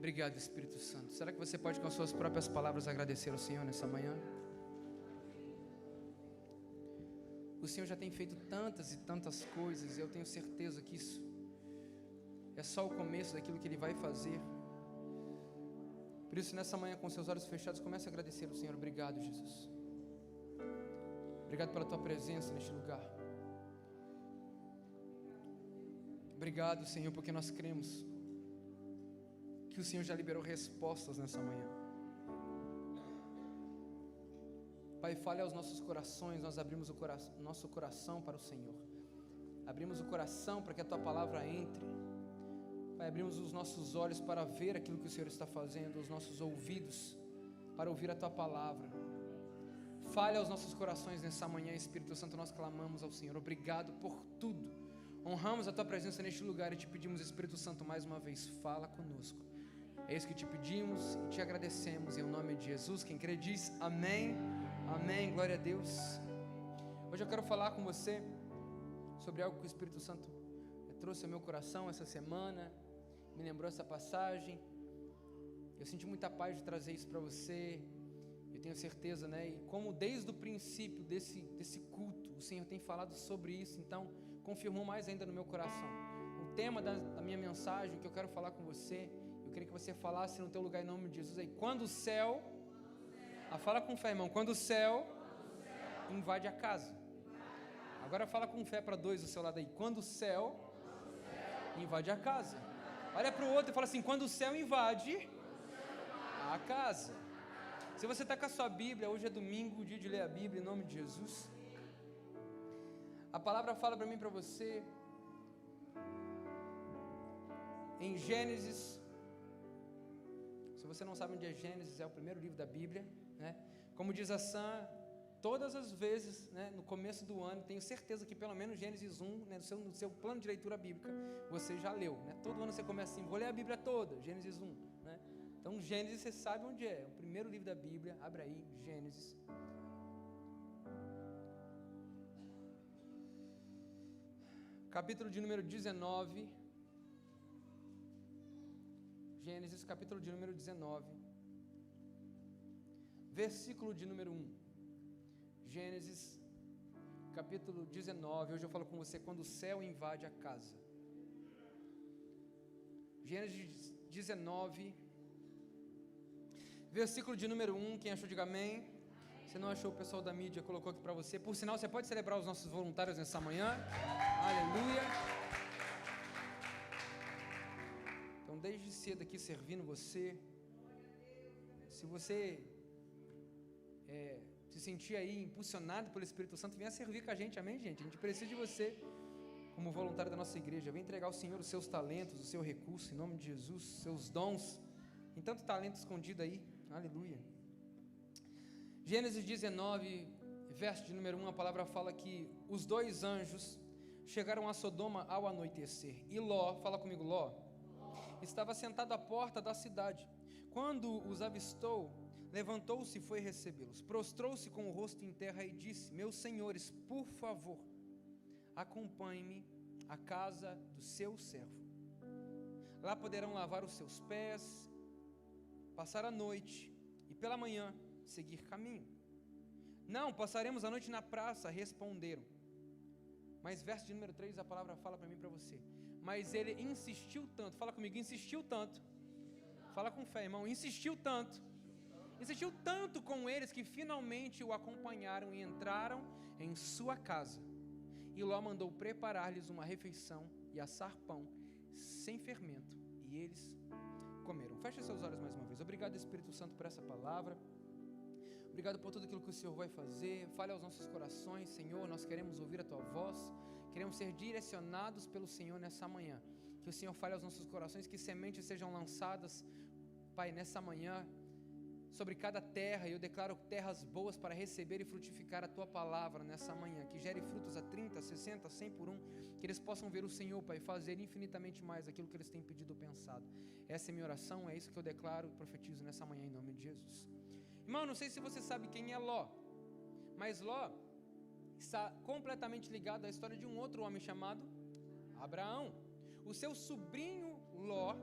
Obrigado, Espírito Santo. Será que você pode com as suas próprias palavras agradecer ao Senhor nessa manhã? O Senhor já tem feito tantas e tantas coisas, e eu tenho certeza que isso é só o começo daquilo que Ele vai fazer. Por isso, nessa manhã, com seus olhos fechados, comece a agradecer ao Senhor. Obrigado, Jesus. Obrigado pela Tua presença neste lugar. Obrigado, Senhor, porque nós cremos que o Senhor já liberou respostas nessa manhã. Pai, fale aos nossos corações. Nós abrimos nosso coração para o Senhor. Abrimos o coração para que a Tua palavra entre. Pai, abrimos os nossos olhos para ver aquilo que o Senhor está fazendo, os nossos ouvidos para ouvir a Tua palavra. Fale aos nossos corações nessa manhã, Espírito Santo. Nós clamamos ao Senhor. Obrigado por tudo. Honramos a Tua presença neste lugar e te pedimos, Espírito Santo, mais uma vez, fala conosco. É isso que te pedimos e te agradecemos em nome de Jesus. Quem crê diz amém, amém, glória a Deus. Hoje eu quero falar com você sobre algo que o Espírito Santo trouxe ao meu coração essa semana, me lembrou essa passagem. Eu senti muita paz de trazer isso para você, eu tenho certeza, né? E como desde o princípio desse culto, o Senhor tem falado sobre isso, então confirmou mais ainda no meu coração. O tema da minha mensagem, que eu quero falar com você, eu queria que você falasse no teu lugar em nome de Jesus aí. Quando o céu, fala com fé, irmão. Quando o céu invade a casa. Agora fala com fé para dois do seu lado aí. Quando o céu invade a casa. Olha para o outro e fala assim: quando o céu invade a casa. Se você está com a sua Bíblia, hoje é domingo, dia de ler a Bíblia em nome de Jesus. A palavra fala para mim e para você em Gênesis. Se você não sabe onde é Gênesis, é o primeiro livro da Bíblia, né? Como diz a Sam, todas as vezes, né, no começo do ano, tenho certeza que pelo menos Gênesis 1, né, no seu plano de leitura bíblica, você já leu, né? Todo ano você começa assim: vou ler a Bíblia toda, Gênesis 1, né? Então Gênesis você sabe onde é o primeiro livro da Bíblia. Abre aí, Gênesis. Capítulo de número 19. Gênesis, capítulo de número 19, versículo de número 1. Gênesis, capítulo 19. Hoje eu falo com você quando o céu invade a casa. Gênesis 19, versículo de número 1. Quem achou, diga amém. Se não achou, o pessoal da mídia colocou aqui para você. Por sinal, você pode celebrar os nossos voluntários nessa manhã. Aleluia. Então, desde cedo aqui servindo você. Se você se sentir aí impulsionado pelo Espírito Santo, venha servir com a gente, amém, gente? A gente precisa de você como voluntário da nossa igreja. Vem entregar ao Senhor os seus talentos, o seu recurso, em nome de Jesus, seus dons. Tem tanto talento escondido aí, aleluia. Gênesis 19, verso de número 1, a palavra fala que os dois anjos chegaram a Sodoma ao anoitecer. E Ló, fala comigo, Ló, estava sentado à porta da cidade. Quando os avistou, levantou-se e foi recebê-los. Prostrou-se com o rosto em terra e disse: meus senhores, por favor, acompanhe-me à casa do seu servo. Lá poderão lavar os seus pés, passar a noite e pela manhã seguir caminho. Não, passaremos a noite na praça, responderam. Mas verso de número 3, a palavra fala para mim e para você: mas ele insistiu tanto, fala comigo, insistiu tanto, fala com fé, irmão, insistiu tanto com eles que finalmente o acompanharam e entraram em sua casa. E Ló mandou preparar-lhes uma refeição e assar pão sem fermento, e eles comeram. Feche seus olhos mais uma vez. Obrigado, Espírito Santo, por essa palavra. Obrigado por tudo aquilo que o Senhor vai fazer. Fale aos nossos corações, Senhor. Nós queremos ouvir a Tua voz. Queremos ser direcionados pelo Senhor nessa manhã. Que o Senhor fale aos nossos corações, que sementes sejam lançadas, Pai, nessa manhã, sobre cada terra. E eu declaro terras boas para receber e frutificar a Tua palavra nessa manhã. Que gere frutos a 30, 60, 100 por 1. Que eles possam ver o Senhor, Pai, fazer infinitamente mais aquilo que eles têm pedido ou pensado. Essa é a minha oração, é isso que eu declaro e profetizo nessa manhã em nome de Jesus. Irmão, não sei se você sabe quem é Ló, mas Ló está completamente ligado à história de um outro homem chamado Abraão. O seu sobrinho Ló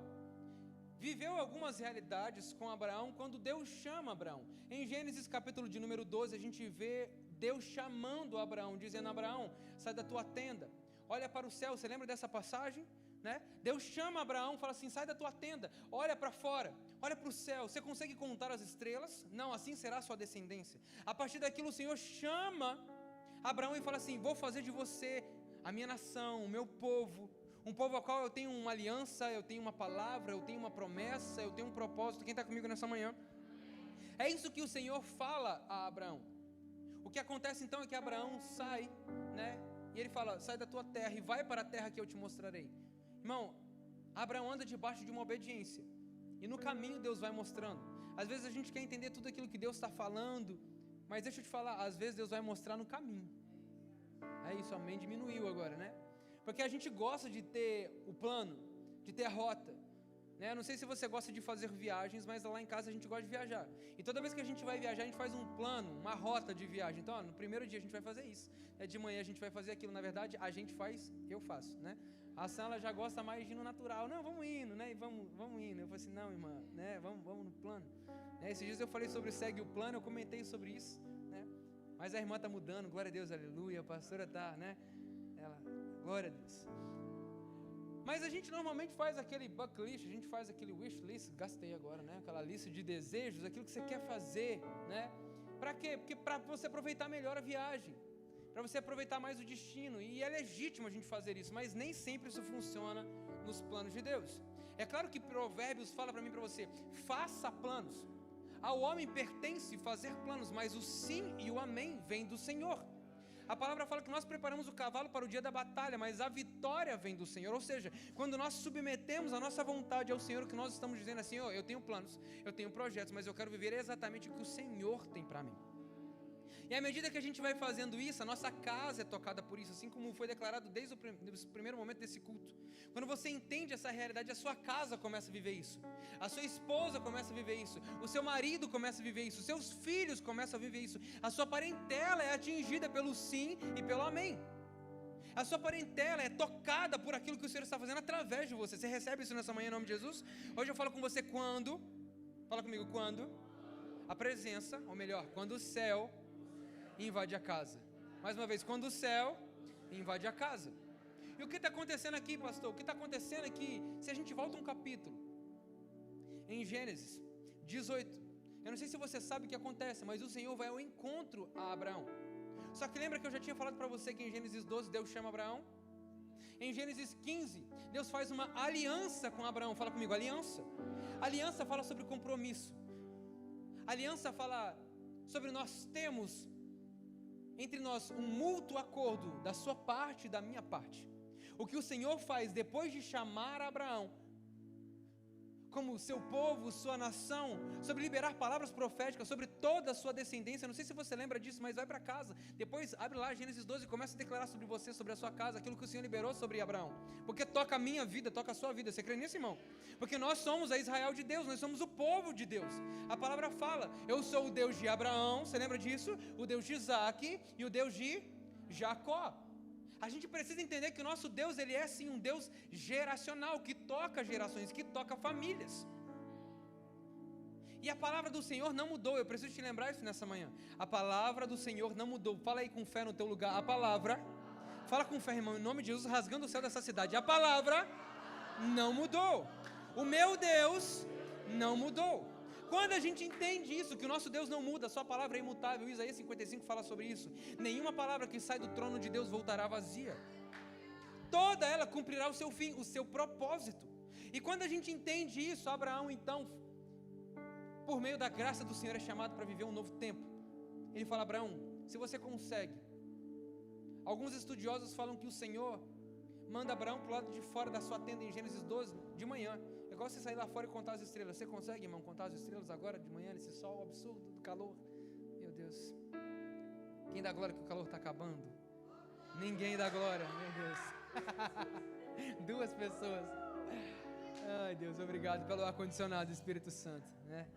viveu algumas realidades com Abraão quando Deus chama Abraão. Em Gênesis capítulo de número 12, a gente vê Deus chamando Abraão, dizendo: Abraão, sai da tua tenda, olha para o céu. Você lembra dessa passagem? Né? Deus chama Abraão, fala assim: sai da tua tenda, olha para fora, olha para o céu. Você consegue contar as estrelas? Não, assim será a sua descendência. A partir daquilo o Senhor chama Abraão e fala assim: vou fazer de você a minha nação, o meu povo, um povo ao qual eu tenho uma aliança, eu tenho uma palavra, eu tenho uma promessa, eu tenho um propósito. Quem está comigo nessa manhã? É isso que o Senhor fala a Abraão. O que acontece então é que Abraão sai, né? E ele fala: sai da tua terra e vai para a terra que eu te mostrarei. Irmão, Abraão anda debaixo de uma obediência, e no caminho Deus vai mostrando. Às vezes a gente quer entender tudo aquilo que Deus está falando, mas deixa eu te falar, às vezes Deus vai mostrar no caminho. É isso, amém, diminuiu agora, né? Porque a gente gosta de ter o plano, de ter a rota, né? Não sei se você gosta de fazer viagens, mas lá em casa a gente gosta de viajar. E toda vez que a gente vai viajar, a gente faz um plano, uma rota de viagem. Então, no primeiro dia a gente vai fazer isso, de manhã a gente vai fazer aquilo. Na verdade, a gente faz, eu faço, né? A Sam, ela já gosta mais de ir no natural. Não, vamos indo, né? E vamos indo. Eu falei assim: não, irmã, né? Vamos no plano. Esses dias eu falei sobre segue o plano, eu comentei sobre isso, né? Mas a irmã está mudando, glória a Deus, aleluia. A pastora está, né? Ela, glória a Deus. Mas a gente normalmente faz aquele bucket list, a gente faz aquele wish list, gastei agora, né? Aquela lista de desejos, aquilo que você quer fazer, né? Para quê? Porque para você aproveitar melhor a viagem, para você aproveitar mais o destino. E é legítimo a gente fazer isso, mas nem sempre isso funciona nos planos de Deus. É claro que Provérbios fala para mim e para você: faça planos. Ao homem pertence fazer planos, mas o sim e o amém vem do Senhor. A palavra fala que nós preparamos o cavalo para o dia da batalha, mas a vitória vem do Senhor. Ou seja, quando nós submetemos a nossa vontade ao Senhor, o que nós estamos dizendo assim: eu tenho planos, eu tenho projetos, mas eu quero viver exatamente o que o Senhor tem para mim. E à medida que a gente vai fazendo isso, a nossa casa é tocada por isso, assim como foi declarado desde o primeiro momento desse culto. Quando você entende essa realidade, a sua casa começa a viver isso, a sua esposa começa a viver isso, o seu marido começa a viver isso, os seus filhos começam a viver isso, a sua parentela é atingida pelo sim e pelo amém. A sua parentela é tocada por aquilo que o Senhor está fazendo através de você. Você recebe isso nessa manhã em nome de Jesus? Hoje eu falo com você quando, fala comigo, quando a presença, ou melhor, quando o céu invade a casa. Mais uma vez, quando o céu invade a casa. E o que está acontecendo aqui, pastor? O que está acontecendo aqui? Se a gente volta um capítulo, em Gênesis 18, eu não sei se você sabe o que acontece, mas o Senhor vai ao encontro a Abraão. Só que lembra que eu já tinha falado para você que em Gênesis 12 Deus chama Abraão? Em Gênesis 15, Deus faz uma aliança com Abraão. Fala comigo, aliança. Aliança fala sobre compromisso. Aliança fala sobre nós temos entre nós um mútuo acordo da sua parte e da minha parte. O que o Senhor faz depois de chamar Abraão como seu povo, sua nação, sobre liberar palavras proféticas sobre toda a sua descendência. Não sei se você lembra disso, mas vai para casa, depois abre lá Gênesis 12 e começa a declarar sobre você, sobre a sua casa, aquilo que o Senhor liberou sobre Abraão, porque toca a minha vida, toca a sua vida. Você crê nisso, irmão? Porque nós somos a Israel de Deus, nós somos o povo de Deus. A palavra fala: eu sou o Deus de Abraão, você lembra disso? O Deus de Isaac e o Deus de Jacó. A gente precisa entender que o nosso Deus, ele é sim um Deus geracional, que toca gerações, que toca famílias. E a palavra do Senhor não mudou. Eu preciso te lembrar isso nessa manhã. A palavra do Senhor não mudou. Fala aí com fé no teu lugar. A palavra, fala com fé, irmão, em nome de Jesus, rasgando o céu dessa cidade. A palavra não mudou. O meu Deus não mudou. Quando a gente entende isso, que o nosso Deus não muda, a sua palavra é imutável, Isaías 55 fala sobre isso. Nenhuma palavra que sai do trono de Deus voltará vazia. Toda ela cumprirá o seu fim, o seu propósito. E quando a gente entende isso, Abraão então, por meio da graça do Senhor, é chamado para viver um novo tempo. Ele fala: Abraão, se você consegue. Alguns estudiosos falam que o Senhor manda Abraão para o lado de fora da sua tenda em Gênesis 12, de manhã. É igual você sair lá fora e contar as estrelas. Você consegue, irmão, contar as estrelas agora de manhã, nesse sol absurdo do calor? Meu Deus. Quem dá glória que o calor está acabando? Ninguém dá glória, meu Deus. 2 pessoas. Ai, Deus, obrigado pelo ar-condicionado, Espírito Santo, né?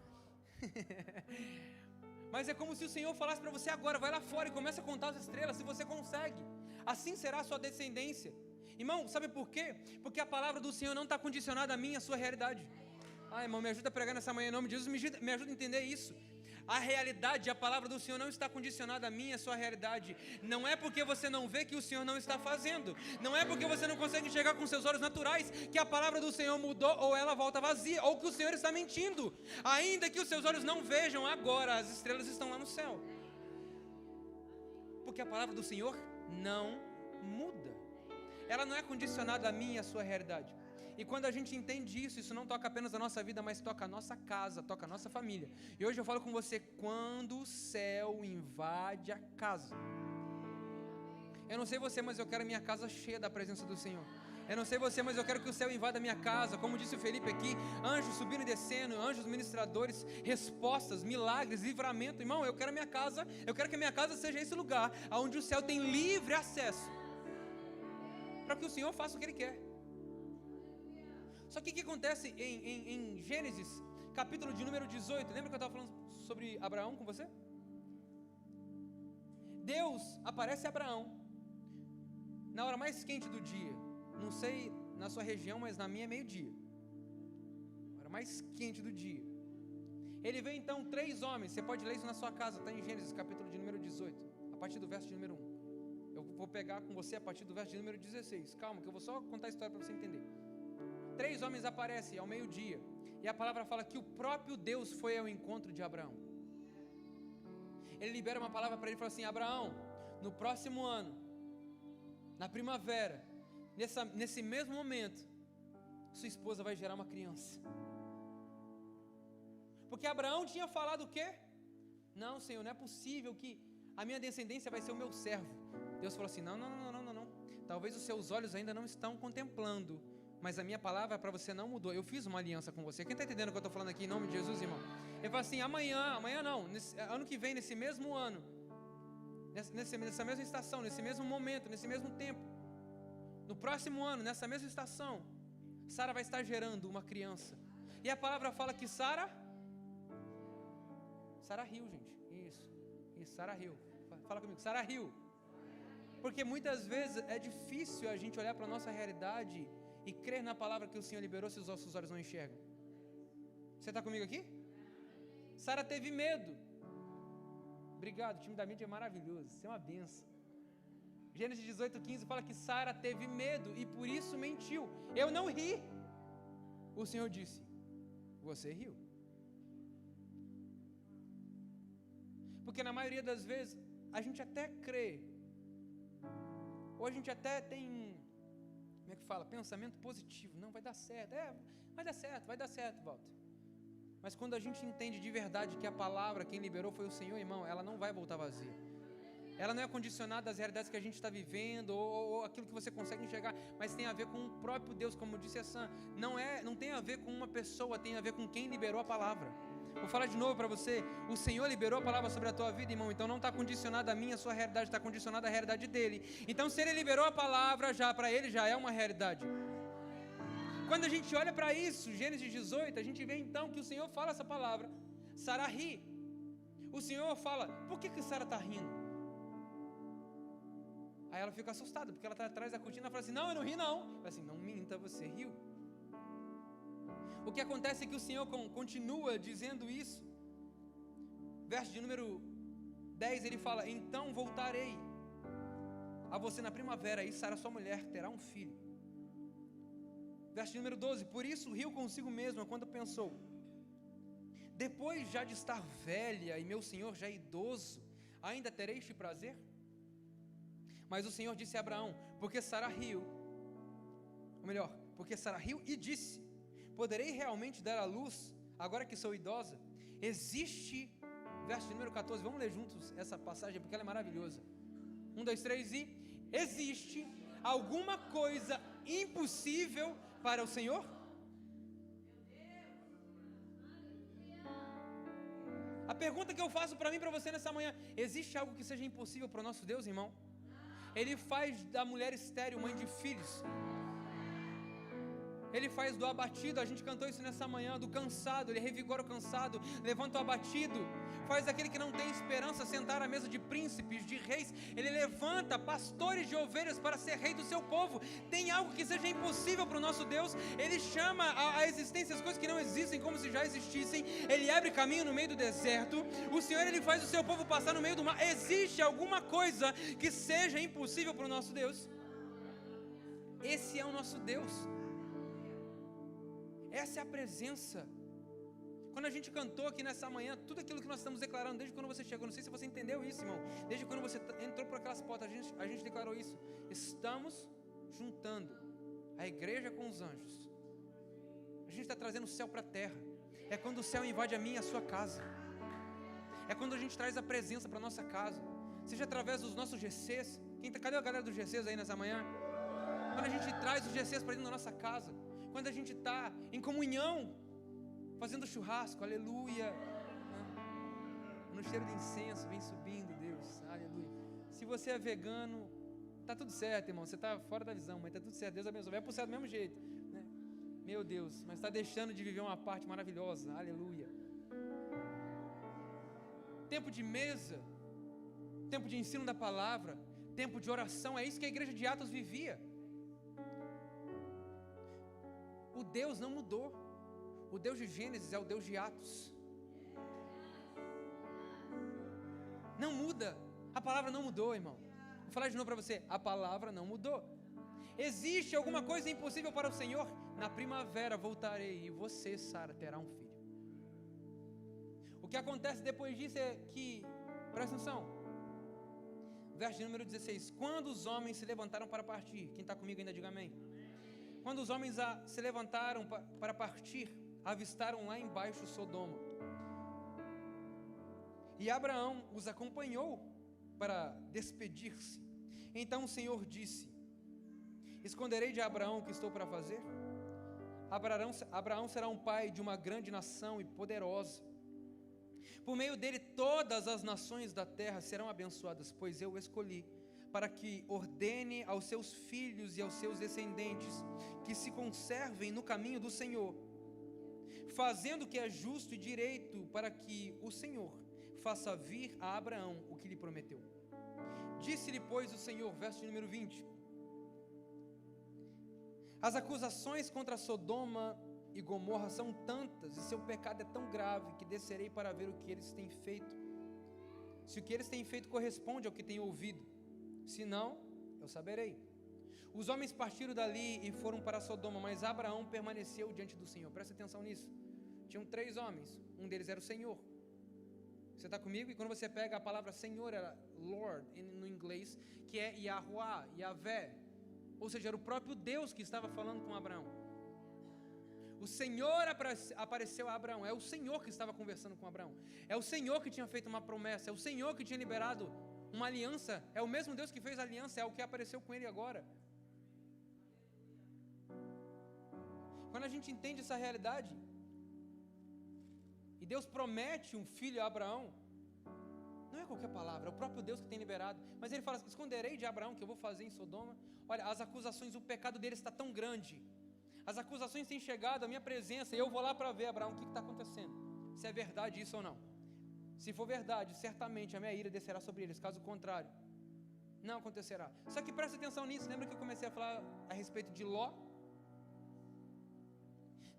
Mas é como se o Senhor falasse para você agora: vai lá fora e começa a contar as estrelas, se você consegue. Assim será a sua descendência. Irmão, sabe por quê? Porque a palavra do Senhor não está condicionada a mim, a sua realidade. Irmão, me ajuda a pregar nessa manhã em nome de Jesus, me ajuda a entender isso. A realidade, a palavra do Senhor não está condicionada a mim, a sua realidade. Não é porque você não vê que o Senhor não está fazendo. Não é porque você não consegue enxergar com seus olhos naturais que a palavra do Senhor mudou ou ela volta vazia, ou que o Senhor está mentindo. Ainda que os seus olhos não vejam, agora as estrelas estão lá no céu. Porque a palavra do Senhor não muda. Ela não é condicionada a mim e a sua realidade. E quando a gente entende isso, isso não toca apenas a nossa vida, mas toca a nossa casa, toca a nossa família. E hoje eu falo com você, quando o céu invade a casa. Eu não sei você, mas eu quero a minha casa cheia da presença do Senhor. Eu não sei você, mas eu quero que o céu invada a minha casa. Como disse o Felipe aqui, anjos subindo e descendo, anjos ministradores, respostas, milagres, livramento. Irmão, eu quero a minha casa, eu quero que a minha casa seja esse lugar onde o céu tem livre acesso, para que o Senhor faça o que Ele quer. Só que o que acontece em Gênesis, capítulo de número 18, lembra que eu estava falando sobre Abraão com você? Deus aparece a Abraão na hora mais quente do dia. Não sei na sua região, mas na minha é meio-dia. A hora mais quente do dia. Ele vê então 3 homens, você pode ler isso na sua casa, está em Gênesis, capítulo de número 18, a partir do verso de número 1. Eu vou pegar com você a partir do verso de número 16. Calma, que eu vou só contar a história para você entender. 3 homens aparecem ao meio-dia, e a palavra fala que o próprio Deus foi ao encontro de Abraão. Ele libera uma palavra para ele e fala assim: Abraão, no próximo ano, na primavera, nesse mesmo momento, sua esposa vai gerar uma criança. Porque Abraão tinha falado o quê? Não, Senhor, não é possível que a minha descendência vai ser o meu servo. Deus falou assim: não. Talvez os seus olhos ainda não estão contemplando, mas a minha palavra para você não mudou. Eu fiz uma aliança com você. Quem está entendendo o que eu estou falando aqui em nome de Jesus, irmão? Ele fala assim: amanhã não, ano que vem, nesse mesmo ano, nessa mesma estação, nesse mesmo momento, nesse mesmo tempo, no próximo ano, nessa mesma estação, Sara vai estar gerando uma criança. E a palavra fala que Sara riu, gente. Isso, Sara riu. Fala comigo, Sara riu. Porque muitas vezes é difícil a gente olhar para a nossa realidade e crer na palavra que o Senhor liberou se os nossos olhos não enxergam. Você está comigo aqui? Sara teve medo. Obrigado, o time da mídia é maravilhoso, isso é uma benção. Gênesis 18:15 fala que Sara teve medo e por isso mentiu. Eu não ri. O Senhor disse: você riu. Porque na maioria das vezes a gente até crê, ou a gente até tem, como é que fala? Pensamento positivo. Não, vai dar certo. Vai dar certo, Walter. Mas quando a gente entende de verdade que a palavra, quem liberou foi o Senhor, irmão, ela não vai voltar vazia. Ela não é condicionada às realidades que a gente está vivendo, ou aquilo que você consegue enxergar, mas tem a ver com o próprio Deus, como disse a Sam. Não tem a ver com uma pessoa, tem a ver com quem liberou a palavra. Vou falar de novo para você: o Senhor liberou a palavra sobre a tua vida, irmão. Então não está condicionada a minha, a sua realidade, está condicionada à realidade dele. Então se ele liberou a palavra, já para ele já é uma realidade. Quando a gente olha para isso, Gênesis 18, a gente vê então que o Senhor fala essa palavra. Sara ri. O Senhor fala: por que Sara está rindo? Aí ela fica assustada, porque ela está atrás da cortina e fala assim: não, eu não ri não. Ela fala assim: não minta, você riu. O que acontece é que o Senhor continua dizendo isso. Verso de número 10, ele fala: então voltarei a você na primavera, e Sara, sua mulher, terá um filho. Verso de número 12, por isso riu consigo mesma quando pensou: depois já de estar velha e meu senhor já idoso, ainda terei este prazer? Mas o Senhor disse a Abraão: porque Sara riu e disse: poderei realmente dar à luz, agora que sou idosa? Existe, verso de número 14, vamos ler juntos essa passagem, porque ela é maravilhosa. 1, 2, 3 e... existe alguma coisa impossível para o Senhor? A pergunta que eu faço para mim e para você nessa manhã: existe algo que seja impossível para o nosso Deus, irmão? Ele faz da mulher estéril mãe de filhos. Ele faz do abatido, a gente cantou isso nessa manhã, do cansado, Ele revigora o cansado, levanta o abatido, faz aquele que não tem esperança sentar à mesa de príncipes, de reis. Ele levanta pastores de ovelhas para ser rei do seu povo. Tem algo que seja impossível para o nosso Deus? Ele chama a existência as coisas que não existem como se já existissem. Ele abre caminho no meio do deserto. O Senhor, Ele faz o seu povo passar no meio do mar. Existe alguma coisa que seja impossível para o nosso Deus? Esse é o nosso Deus. Essa é a presença. Quando a gente cantou aqui nessa manhã, tudo aquilo que nós estamos declarando desde quando você chegou, não sei se você entendeu isso, irmão, desde quando você entrou por aquelas portas, a gente declarou isso. Estamos juntando a igreja com os anjos. A gente está trazendo o céu para a terra. É quando o céu invade a minha e a sua casa. É quando a gente traz a presença para a nossa casa, seja através dos nossos GCs. Cadê a galera dos GCs aí nessa manhã? Quando a gente traz os GCs para dentro da nossa casa, quando a gente está em comunhão, fazendo churrasco, aleluia, no cheiro de incenso, vem subindo, Deus, aleluia. Se você é vegano, está tudo certo, irmão, você está fora da visão, mas está tudo certo, Deus abençoe, vai para o céu do mesmo jeito, né? Meu Deus, mas está deixando de viver uma parte maravilhosa, aleluia. Tempo de mesa, tempo de ensino da palavra, tempo de oração, é isso que a igreja de Atos vivia. O Deus não mudou. O Deus de Gênesis é o Deus de Atos. Não muda. A palavra não mudou, irmão. Vou falar de novo para você. A palavra não mudou. Existe alguma coisa impossível para o Senhor? Na primavera voltarei e você, Sara, terá um filho. O que acontece depois disso é que, presta atenção, verso número 16: quando os homens se levantaram para partir, quem está comigo ainda diga amém. Quando os homens se levantaram para partir, avistaram lá embaixo Sodoma. E Abraão os acompanhou para despedir-se. Então o Senhor disse: esconderei de Abraão o que estou para fazer? Abraão será um pai de uma grande nação e poderosa. Por meio dele todas as nações da terra serão abençoadas, pois eu o escolhi para que ordene aos seus filhos e aos seus descendentes que se conservem no caminho do Senhor, fazendo o que é justo e direito, para que o Senhor faça vir a Abraão o que lhe prometeu. Disse-lhe, pois, o Senhor, verso número 20: as acusações contra Sodoma e Gomorra são tantas, e seu pecado é tão grave, que descerei para ver o que eles têm feito, se o que eles têm feito corresponde ao que tenho ouvido. Se não, eu saberei. Os homens partiram dali e foram para Sodoma, mas Abraão permaneceu diante do Senhor. Presta atenção nisso. Tinham 3 homens, um deles era o Senhor. Você está comigo? E quando você pega a palavra Senhor, era Lord no inglês, que é Yahuwah, Yahvé, ou seja, era o próprio Deus que estava falando com Abraão. O Senhor apareceu a Abraão. É o Senhor que estava conversando com Abraão. É o Senhor que tinha feito uma promessa. É o Senhor que tinha liberado uma aliança. É o mesmo Deus que fez a aliança. É o que apareceu com ele agora. Quando a gente entende essa realidade, e Deus promete um filho a Abraão, não é qualquer palavra, é o próprio Deus que tem liberado. Mas ele fala assim: esconderei de Abraão que eu vou fazer em Sodoma. Olha, as acusações, o pecado dele está tão grande, as acusações têm chegado à minha presença, e eu vou lá para ver, Abraão, o que está acontecendo, se é verdade isso ou não. Se for verdade, certamente a minha ira descerá sobre eles. Caso contrário, não acontecerá. Só que presta atenção nisso. Lembra que eu comecei a falar a respeito de Ló?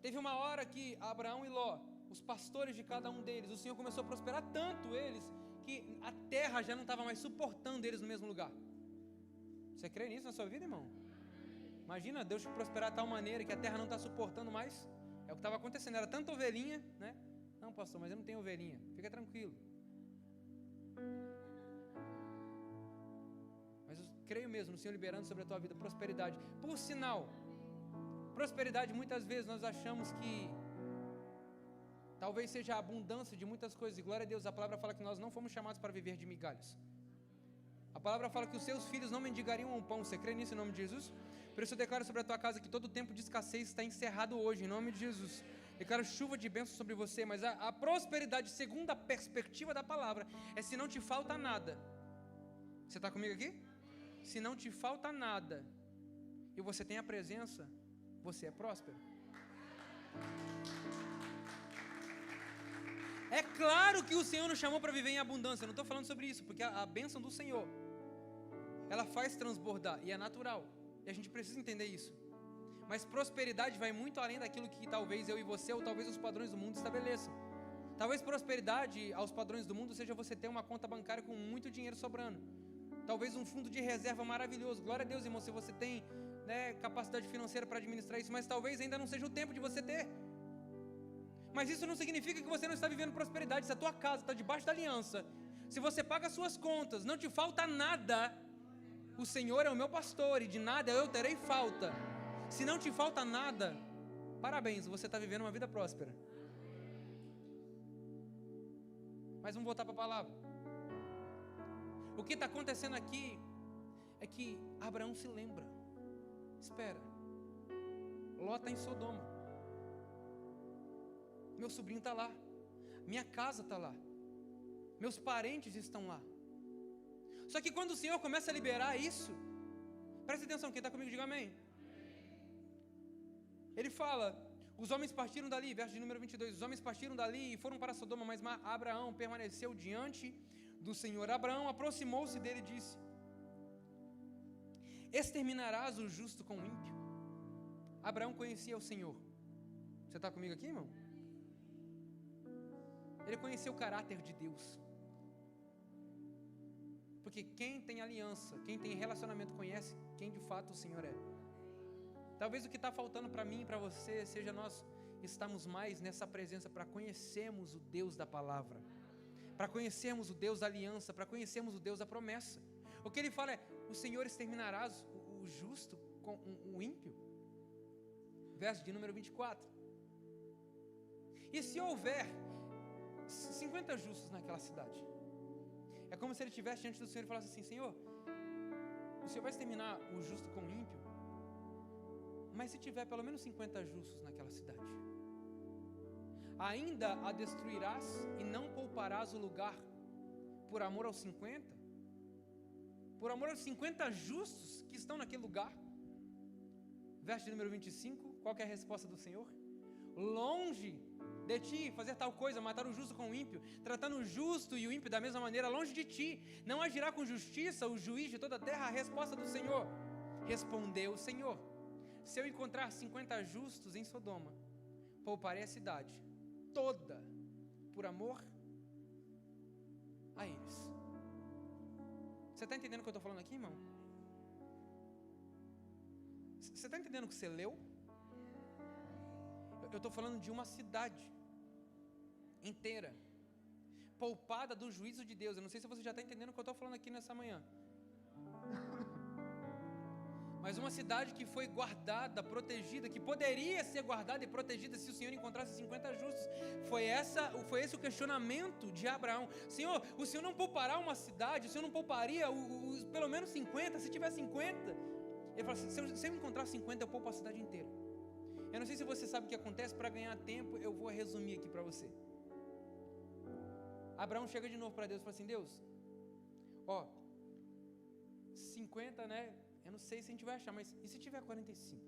Teve uma hora que Abraão e Ló, os pastores de cada um deles, o Senhor começou a prosperar tanto eles, que a terra já não estava mais suportando eles no mesmo lugar. Você crê nisso na sua vida, irmão? Imagina Deus te prosperar de tal maneira que a terra não está suportando mais. É o que estava acontecendo, era tanta ovelhinha, né? Não, pastor, mas eu não tenho ovelhinha. Fica tranquilo. Mas eu creio mesmo no Senhor liberando sobre a tua vida prosperidade. Por sinal, prosperidade muitas vezes nós achamos que talvez seja a abundância de muitas coisas. E glória a Deus, a palavra fala que nós não fomos chamados para viver de migalhas. A palavra fala que os seus filhos não mendigariam um pão. Você crê nisso em nome de Jesus? Por isso eu declaro sobre a tua casa que todo tempo de escassez está encerrado hoje, em nome de Jesus. Declaro chuva de bênçãos sobre você. Mas a prosperidade, segundo a perspectiva da palavra, é se não te falta nada. Você está comigo aqui? Se não te falta nada e você tem a presença, você é próspero. É claro que o Senhor nos chamou para viver em abundância. Eu não estou falando sobre isso, porque a bênção do Senhor, ela faz transbordar, e é natural, e a gente precisa entender isso. Mas prosperidade vai muito além daquilo que talvez eu e você, ou talvez os padrões do mundo estabeleçam. Talvez prosperidade aos padrões do mundo seja você ter uma conta bancária com muito dinheiro sobrando. Talvez um fundo de reserva maravilhoso. Glória a Deus, irmão, se você tem, capacidade financeira para administrar isso, mas talvez ainda não seja o tempo de você ter. Mas isso não significa que você não está vivendo prosperidade. Se a tua casa está debaixo da aliança, se você paga as suas contas, não te falta nada, o Senhor é o meu pastor e de nada eu terei falta. Se não te falta nada, parabéns, você está vivendo uma vida próspera. Mas vamos voltar para a palavra. O que está acontecendo aqui é que Abraão se lembra. Espera, Ló está em Sodoma, meu sobrinho está lá, minha casa está lá, meus parentes estão lá. Só que quando o Senhor começa a liberar isso, presta atenção, quem está comigo diga amém. Ele fala, os homens partiram dali, verso de número 22, os homens partiram dali e foram para Sodoma, mas Abraão permaneceu diante do Senhor. Abraão aproximou-se dele e disse: exterminarás o justo com o ímpio? Abraão conhecia o Senhor. Você está comigo aqui, irmão? Ele conhecia o caráter de Deus. Porque quem tem aliança, quem tem relacionamento, conhece quem de fato o Senhor é. Talvez o que está faltando para mim e para você seja nós estarmos mais nessa presença para conhecermos o Deus da palavra, para conhecermos o Deus da aliança, para conhecermos o Deus da promessa. O que ele fala é: o Senhor exterminarás o justo com o ímpio. Verso de número 24. E se houver 50 justos naquela cidade, é como se ele estivesse diante do Senhor e falasse assim: Senhor, o Senhor vai exterminar o justo com o ímpio, mas se tiver pelo menos 50 justos naquela cidade, ainda a destruirás e não pouparás o lugar por amor aos 50? Por amor aos 50 justos que estão naquele lugar? Verso de número 25, qual que é a resposta do Senhor? Longe de ti fazer tal coisa, matar o justo com o ímpio, tratando o justo e o ímpio da mesma maneira, longe de ti, não agirá com justiça o juiz de toda a terra? A resposta do Senhor: respondeu o Senhor: se eu encontrar 50 justos em Sodoma, pouparei a cidade toda por amor a eles. Você está entendendo o que eu estou falando aqui, irmão? Você está entendendo o que você leu? Eu estou falando de uma cidade inteira, poupada do juízo de Deus. Eu não sei se você já está entendendo o que eu estou falando aqui nessa manhã. Mas uma cidade que foi guardada, protegida, que poderia ser guardada e protegida se o Senhor encontrasse 50 justos. Foi esse o questionamento de Abraão. Senhor, o Senhor não poupará uma cidade? O Senhor não pouparia pelo menos 50? Se tiver 50? Ele fala assim: se eu encontrar 50, eu poupo a cidade inteira. Eu não sei se você sabe o que acontece. Para ganhar tempo, eu vou resumir aqui para você. Abraão chega de novo para Deus e fala assim: Deus, 50, né? Eu não sei se a gente vai achar, mas e se tiver 45?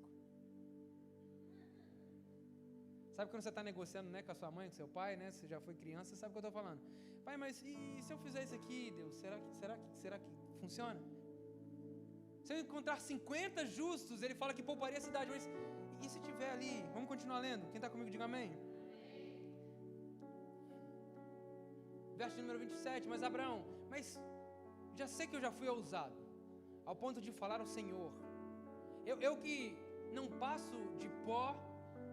Sabe quando você está negociando, né, com a sua mãe, com seu pai, né? Você já foi criança, você sabe o que eu estou falando. Pai, mas e se eu fizer isso aqui, Deus? Será que funciona? Se eu encontrar 50 justos, ele fala que pouparia a cidade, mas e se tiver ali? Vamos continuar lendo? Quem está comigo, diga amém. Verso número 27, mas Abraão, mas já sei que eu já fui ousado, ao ponto de falar ao Senhor, eu que não passo de pó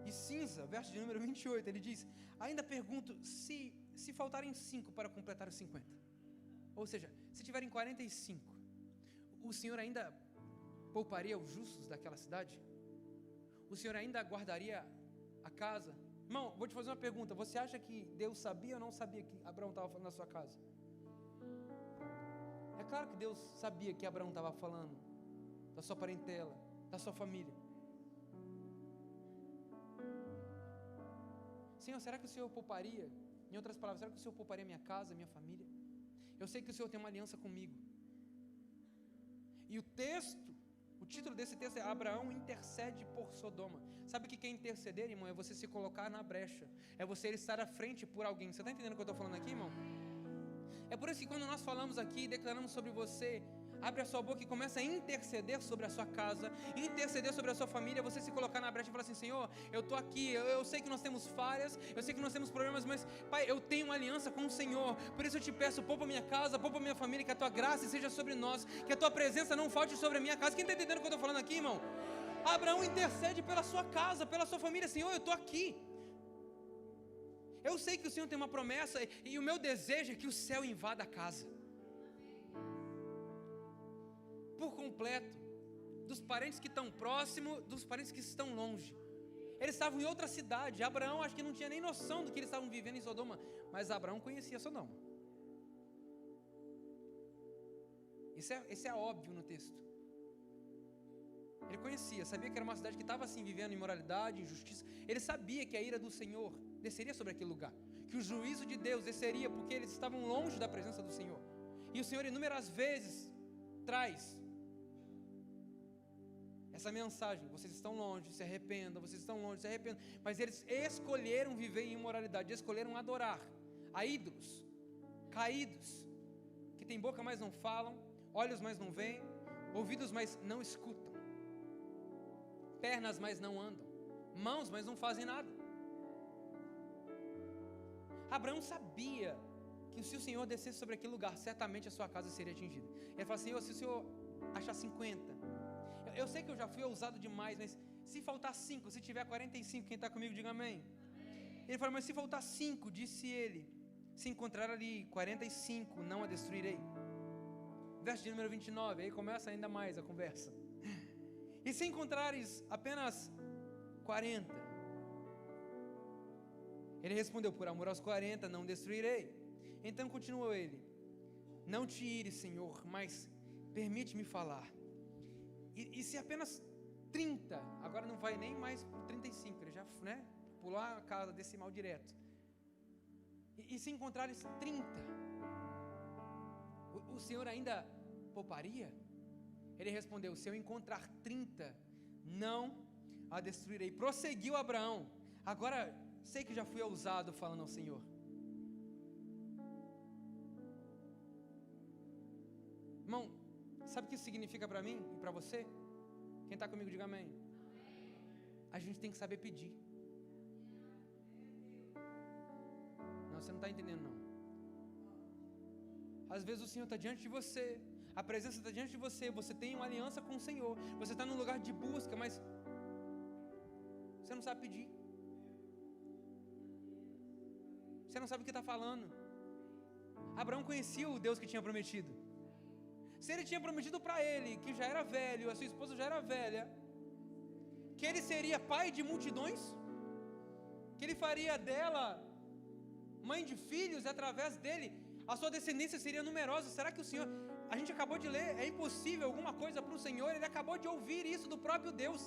e cinza. Verso de número 28, ele diz: ainda pergunto, se faltarem 5 para completar os 50, ou seja, se tiverem 45, o Senhor ainda pouparia os justos daquela cidade? O Senhor ainda guardaria a casa? Irmão, vou te fazer uma pergunta: você acha que Deus sabia ou não sabia que Abraão estava falando na sua casa? É claro que Deus sabia que Abraão estava falando da sua parentela, da sua família. Senhor, será que o Senhor pouparia? Em outras palavras, será que o Senhor pouparia minha casa, minha família? Eu sei que o Senhor tem uma aliança comigo. E o texto O título desse texto é Abraão intercede por Sodoma. Sabe o que é interceder, irmão? É você se colocar na brecha. É você estar à frente por alguém. Você está entendendo o que eu estou falando aqui, irmão? É por isso que quando nós falamos aqui, declaramos sobre você, abre a sua boca e começa a interceder sobre a sua casa, interceder sobre a sua família, você se colocar na brecha e falar assim: Senhor, eu estou aqui, eu sei que nós temos falhas, eu sei que nós temos problemas, mas Pai, eu tenho uma aliança com o Senhor, por isso eu te peço, poupa minha casa, poupa minha família, que a tua graça seja sobre nós, que a tua presença não falte sobre a minha casa. Quem está entendendo o que eu estou falando aqui, irmão? Abraão intercede pela sua casa, pela sua família. Senhor, eu estou aqui. Eu sei que o Senhor tem uma promessa e o meu desejo é que o céu invada a casa por completo, dos parentes que estão próximos, dos parentes que estão longe. Eles estavam em outra cidade. Abraão acho que não tinha nem noção do que eles estavam vivendo em Sodoma, mas Abraão conhecia Sodoma. Esse é óbvio no texto. Ele conhecia, sabia que era uma cidade que estava assim vivendo imoralidade, injustiça. Ele sabia que a ira do Senhor desceria sobre aquele lugar, que o juízo de Deus desceria porque eles estavam longe da presença do Senhor. E o Senhor inúmeras vezes traz essa mensagem: vocês estão longe, se arrependam, vocês estão longe, se arrependam. Mas eles escolheram viver em imoralidade, escolheram adorar a ídolos caídos, que tem boca mas não falam, olhos mas não veem, ouvidos mas não escutam, pernas mas não andam, mãos mas não fazem nada. Abraão sabia que se o Senhor descesse sobre aquele lugar, certamente a sua casa seria atingida. Ele falou: Senhor, se o Senhor achar 50, eu sei que eu já fui ousado demais, mas se faltar 5, se tiver 45, quem está comigo diga amém. Ele falou: mas se faltar 5, disse ele, se encontrar ali 45, não a destruirei. Verso de número 29, aí começa ainda mais a conversa. E se encontrares apenas 40, ele respondeu: por amor aos 40 não destruirei. Então continuou ele: não te ires, Senhor, mas permite-me falar. E se apenas 30, agora não vai nem mais para 35, ele já pulou a casa decimal direto. E se encontrares 30, o Senhor ainda pouparia? Ele respondeu: se eu encontrar 30, não a destruirei. Prosseguiu Abraão: agora sei que já fui ousado falando ao Senhor. Irmão, sabe o que isso significa para mim e para você? Quem está comigo diga amém. A gente tem que saber pedir. Não, você não está entendendo não. Às vezes o Senhor está diante de você, a presença está diante de você, você tem uma aliança com o Senhor, você está num lugar de busca, mas você não sabe pedir. Você não sabe o que está falando. Abraão conhecia o Deus que tinha prometido. Se ele tinha prometido para ele, que já era velho, a sua esposa já era velha, que ele seria pai de multidões, que ele faria dela mãe de filhos, e através dele a sua descendência seria numerosa. Será que o Senhor, a gente acabou de ler, é impossível alguma coisa para o Senhor? Ele acabou de ouvir isso do próprio Deus.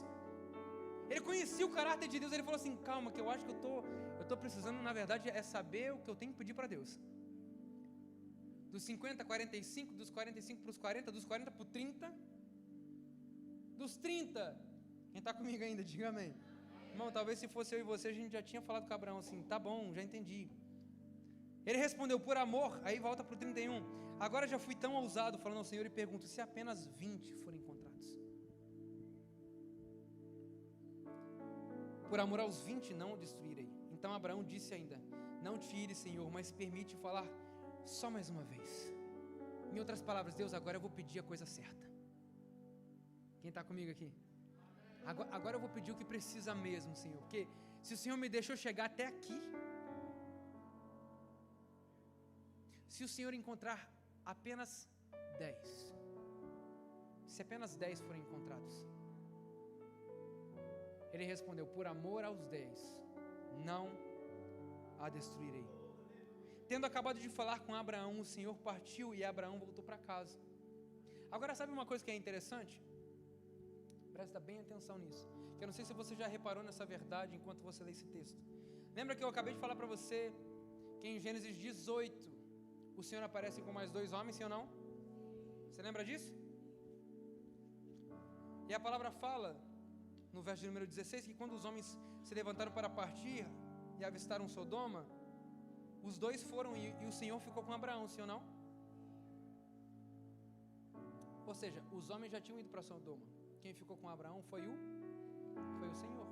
Ele conhecia o caráter de Deus. Ele falou assim: calma, que eu acho que eu estou precisando, na verdade, é saber o que eu tenho que pedir para Deus. Dos 50, 45, dos 45 para os 40, dos 40 para os 30, dos 30, quem está comigo ainda, diga amém. Irmão, talvez se fosse eu e você, a gente já tinha falado com Abraão assim: tá bom, já entendi. Ele respondeu: por amor, aí volta para o 31, agora já fui tão ousado falando ao Senhor e pergunto: se apenas 20 forem encontrados? Por amor aos 20 não o destruirei. Então Abraão disse ainda: não te ires, Senhor, mas permite falar só mais uma vez. Em outras palavras: Deus, agora eu vou pedir a coisa certa. Quem está comigo aqui? Agora eu vou pedir o que precisa mesmo, Senhor, porque se o Senhor me deixou chegar até aqui, se o Senhor encontrar apenas 10, se apenas 10 forem encontrados, ele respondeu: por amor aos 10 não a destruirei. Tendo acabado de falar com Abraão, o Senhor partiu e Abraão voltou para casa. Agora, sabe uma coisa que é interessante? Presta bem atenção nisso, que eu não sei se você já reparou nessa verdade enquanto você lê esse texto. Lembra que eu acabei de falar para você que em Gênesis 18 o Senhor aparece com mais 2 homens, sim ou não? Você lembra disso? E a palavra fala, no verso de número 16, que quando os homens se levantaram para partir e avistaram Sodoma, os dois foram e o Senhor ficou com Abraão, sim ou não? Ou seja, os homens já tinham ido para Sodoma. Quem ficou com Abraão foi o Senhor.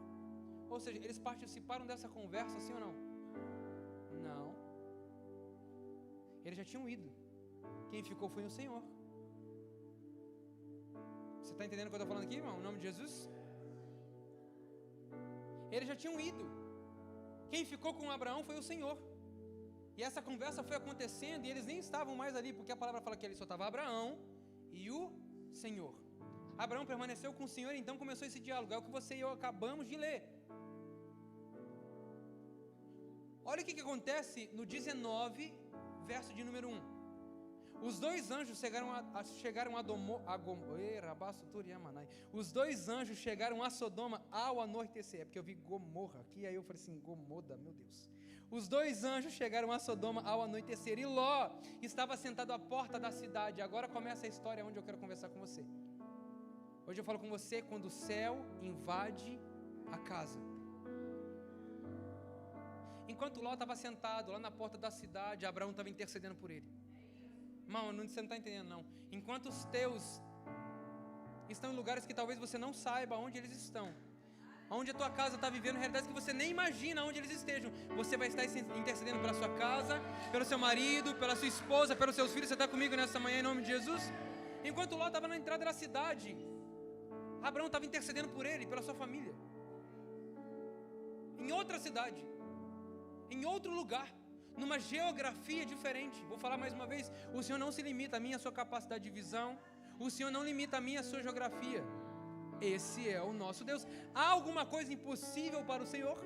Ou seja, eles participaram dessa conversa, sim ou não? Não. Eles já tinham ido. Quem ficou foi o Senhor. Você está entendendo o que eu estou falando aqui, irmão? Em nome de Jesus? Eles já tinham ido. Quem ficou com Abraão foi o Senhor. E essa conversa foi acontecendo e eles nem estavam mais ali, porque a palavra fala que ali só estava Abraão e o Senhor. Abraão permaneceu com o Senhor, então começou esse diálogo. É o que você e eu acabamos de ler. Olha o que acontece no 19, verso de número 1. Os dois anjos chegaram a Os dois anjos chegaram a Sodoma ao anoitecer. É porque eu vi Gomorra aqui, aí eu falei assim, Gomoda, meu Deus. Os dois anjos chegaram a Sodoma ao anoitecer e Ló estava sentado à porta da cidade. Agora começa a história onde eu quero conversar com você. Hoje eu falo com você quando o céu invade a casa. Enquanto Ló estava sentado lá na porta da cidade, Abraão estava intercedendo por ele. Irmão, você não está entendendo não. Enquanto os teus estão em lugares que talvez você não saiba onde eles estão, onde a tua casa está vivendo realidades que você nem imagina onde eles estejam, você vai estar intercedendo pela sua casa, pelo seu marido, pela sua esposa, pelos seus filhos. Você está comigo nessa manhã em nome de Jesus? Enquanto Ló estava na entrada da cidade, Abraão estava intercedendo por ele, pela sua família, em outra cidade, em outro lugar, numa geografia diferente. Vou falar mais uma vez, o Senhor não se limita a mim, a sua capacidade de visão, o Senhor não limita a mim, a sua geografia. Esse é o nosso Deus. Há alguma coisa impossível para o Senhor?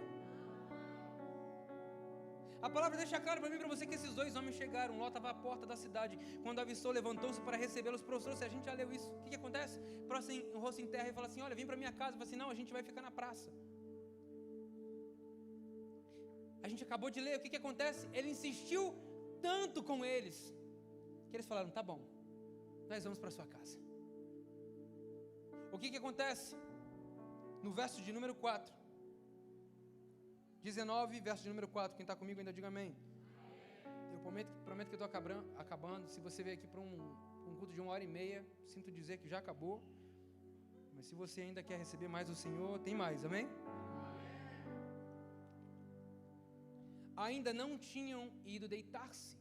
A palavra deixa claro para mim e para você que esses dois homens chegaram. Ló estava à porta da cidade. Quando avistou, levantou-se para recebê-los, prostrou-se. A gente já leu isso. O que acontece? Prostra o rosto em terra e fala assim, olha, vem para minha casa. Fala assim, não, a gente vai ficar na praça. A gente acabou de ler, o que acontece? Ele insistiu tanto com eles, que eles falaram, tá bom, nós vamos para sua casa. O que acontece? No verso de número 4, 19, verso de número 4, quem está comigo ainda diga amém. Eu prometo que eu estou acabando. Se você veio aqui para um culto de 1h30, sinto dizer que já acabou, mas se você ainda quer receber mais do Senhor, tem mais, amém? Ainda não tinham ido deitar-se,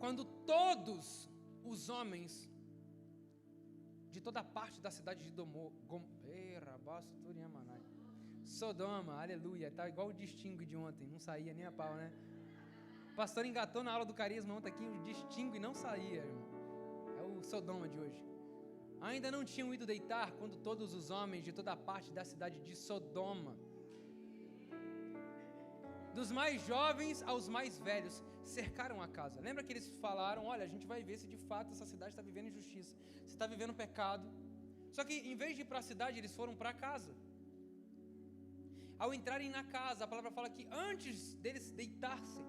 quando todos os homens de toda parte da cidade de Sodoma, aleluia, tá igual o distingue de ontem, não saía nem a pau, né? O pastor engatou na aula do carisma ontem aqui, o distingue não saía, irmão. É o Sodoma de hoje. Ainda não tinham ido deitar, quando todos os homens de toda parte da cidade de Sodoma, dos mais jovens aos mais velhos, cercaram a casa. Lembra que eles falaram, olha, a gente vai ver se de fato essa cidade está vivendo injustiça, se está vivendo pecado. Só que em vez de ir para a cidade, eles foram para a casa. Ao entrarem na casa, a palavra fala que antes deles deitar-se,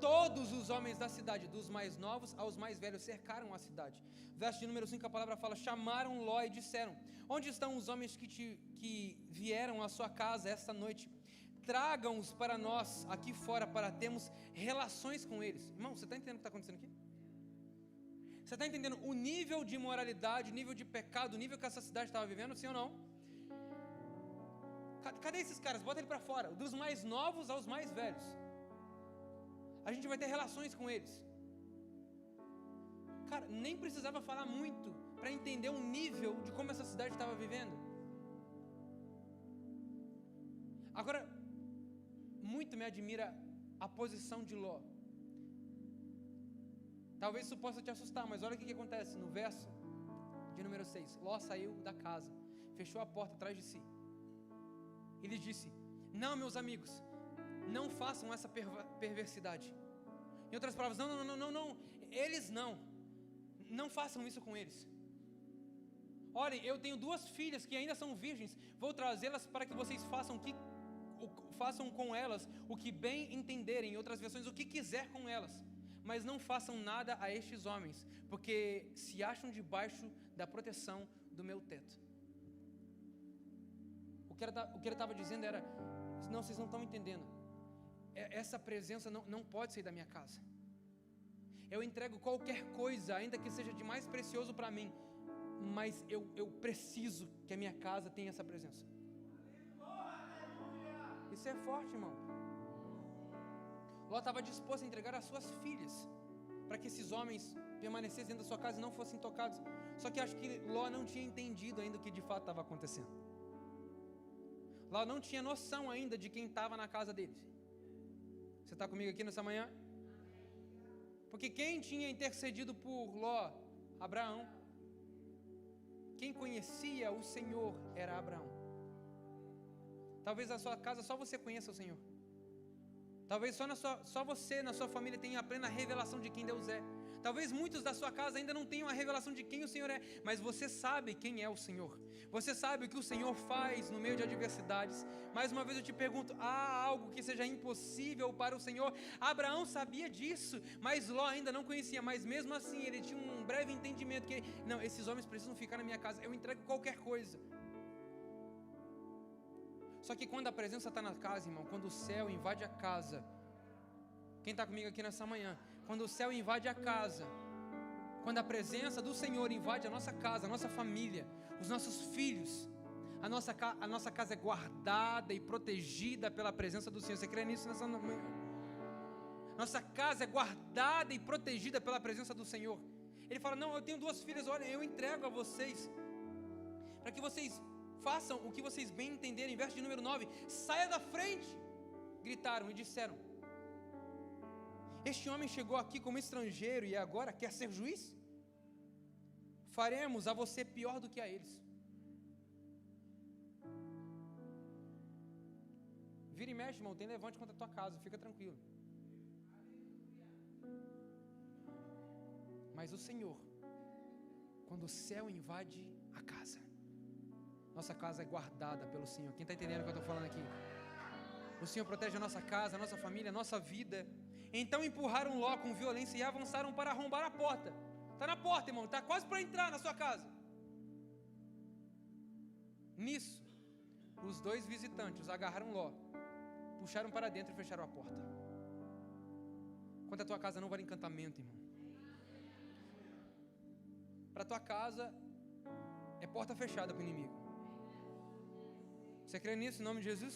todos os homens da cidade, dos mais novos aos mais velhos, cercaram a cidade. Verso de número 5, a palavra fala, chamaram Ló e disseram, onde estão os homens que vieram à sua casa esta noite? Tragam-os para nós aqui fora, para termos relações com eles. Irmão, você está entendendo o que está acontecendo aqui? Você está entendendo o nível de imoralidade, o nível de pecado, o nível que essa cidade estava vivendo, sim ou não? Cadê esses caras? Bota ele para fora. Dos mais novos aos mais velhos. A gente vai ter relações com eles. Cara, nem precisava falar muito para entender o nível de como essa cidade estava vivendo. Agora, muito me admira a posição de Ló. Talvez isso possa te assustar, mas olha o que acontece no verso de número 6. Ló saiu da casa, fechou a porta atrás de si. Ele disse, não, meus amigos, não façam essa perversidade. Em outras palavras, não, eles não façam isso com eles. Olhem, eu tenho 2 filhas que ainda são virgens, vou trazê-las para que vocês façam com elas o que bem entenderem, em outras versões, o que quiser com elas, mas não façam nada a estes homens, porque se acham debaixo da proteção do meu teto. O que ele estava dizendo era, não, vocês não estão entendendo. Essa presença não pode sair da minha casa. Eu entrego qualquer coisa, ainda que seja de mais precioso para mim, mas eu preciso que a minha casa tenha essa presença. Isso é forte, irmão. Ló estava disposto a entregar as suas filhas para que esses homens permanecessem dentro da sua casa e não fossem tocados. Só que acho que Ló não tinha entendido ainda o que de fato estava acontecendo. Ló não tinha noção ainda de quem estava na casa deles. Você está comigo aqui nessa manhã? Porque quem tinha intercedido por Ló? Abraão. Quem conhecia o Senhor era Abraão. Talvez na sua casa só você conheça o Senhor. Talvez só você, na sua família, tenha a plena revelação de quem Deus é. Talvez muitos da sua casa ainda não tenham a revelação de quem o Senhor é, mas você sabe quem é o Senhor. Você sabe o que o Senhor faz no meio de adversidades. Mais uma vez eu te pergunto, há algo que seja impossível para o Senhor? Abraão sabia disso, mas Ló ainda não conhecia, mas mesmo assim ele tinha um breve entendimento que, não, esses homens precisam ficar na minha casa, eu entrego qualquer coisa. Só que quando a presença está na casa, irmão, quando o céu invade a casa, quem está comigo aqui nessa manhã, quando o céu invade a casa, quando a presença do Senhor invade a nossa casa, a nossa família, os nossos filhos, a nossa casa é guardada e protegida pela presença do Senhor. Você crê nisso nessa manhã? Nossa casa é guardada e protegida pela presença do Senhor. Ele fala, não, eu tenho 2 filhas, olha, eu entrego a vocês, para que vocês façam o que vocês bem entenderem. Verso de número 9, saia da frente, gritaram e disseram, este homem chegou aqui como estrangeiro e agora quer ser juiz? Faremos a você pior do que a eles. Vira e mexe, irmão, tem levante contra a tua casa, fica tranquilo. Mas o Senhor, quando o céu invade a casa, nossa casa é guardada pelo Senhor. Quem está entendendo o que eu estou falando aqui? O Senhor protege a nossa casa, a nossa família, a nossa vida. Então empurraram Ló com violência e avançaram para arrombar a porta. Está na porta, irmão, está quase para entrar na sua casa. Nisso, os 2 visitantes agarraram Ló, puxaram para dentro e fecharam a porta. Quanto a tua casa não vale encantamento, irmão. Para a tua casa é porta fechada para o inimigo. Você crê nisso em nome de Jesus?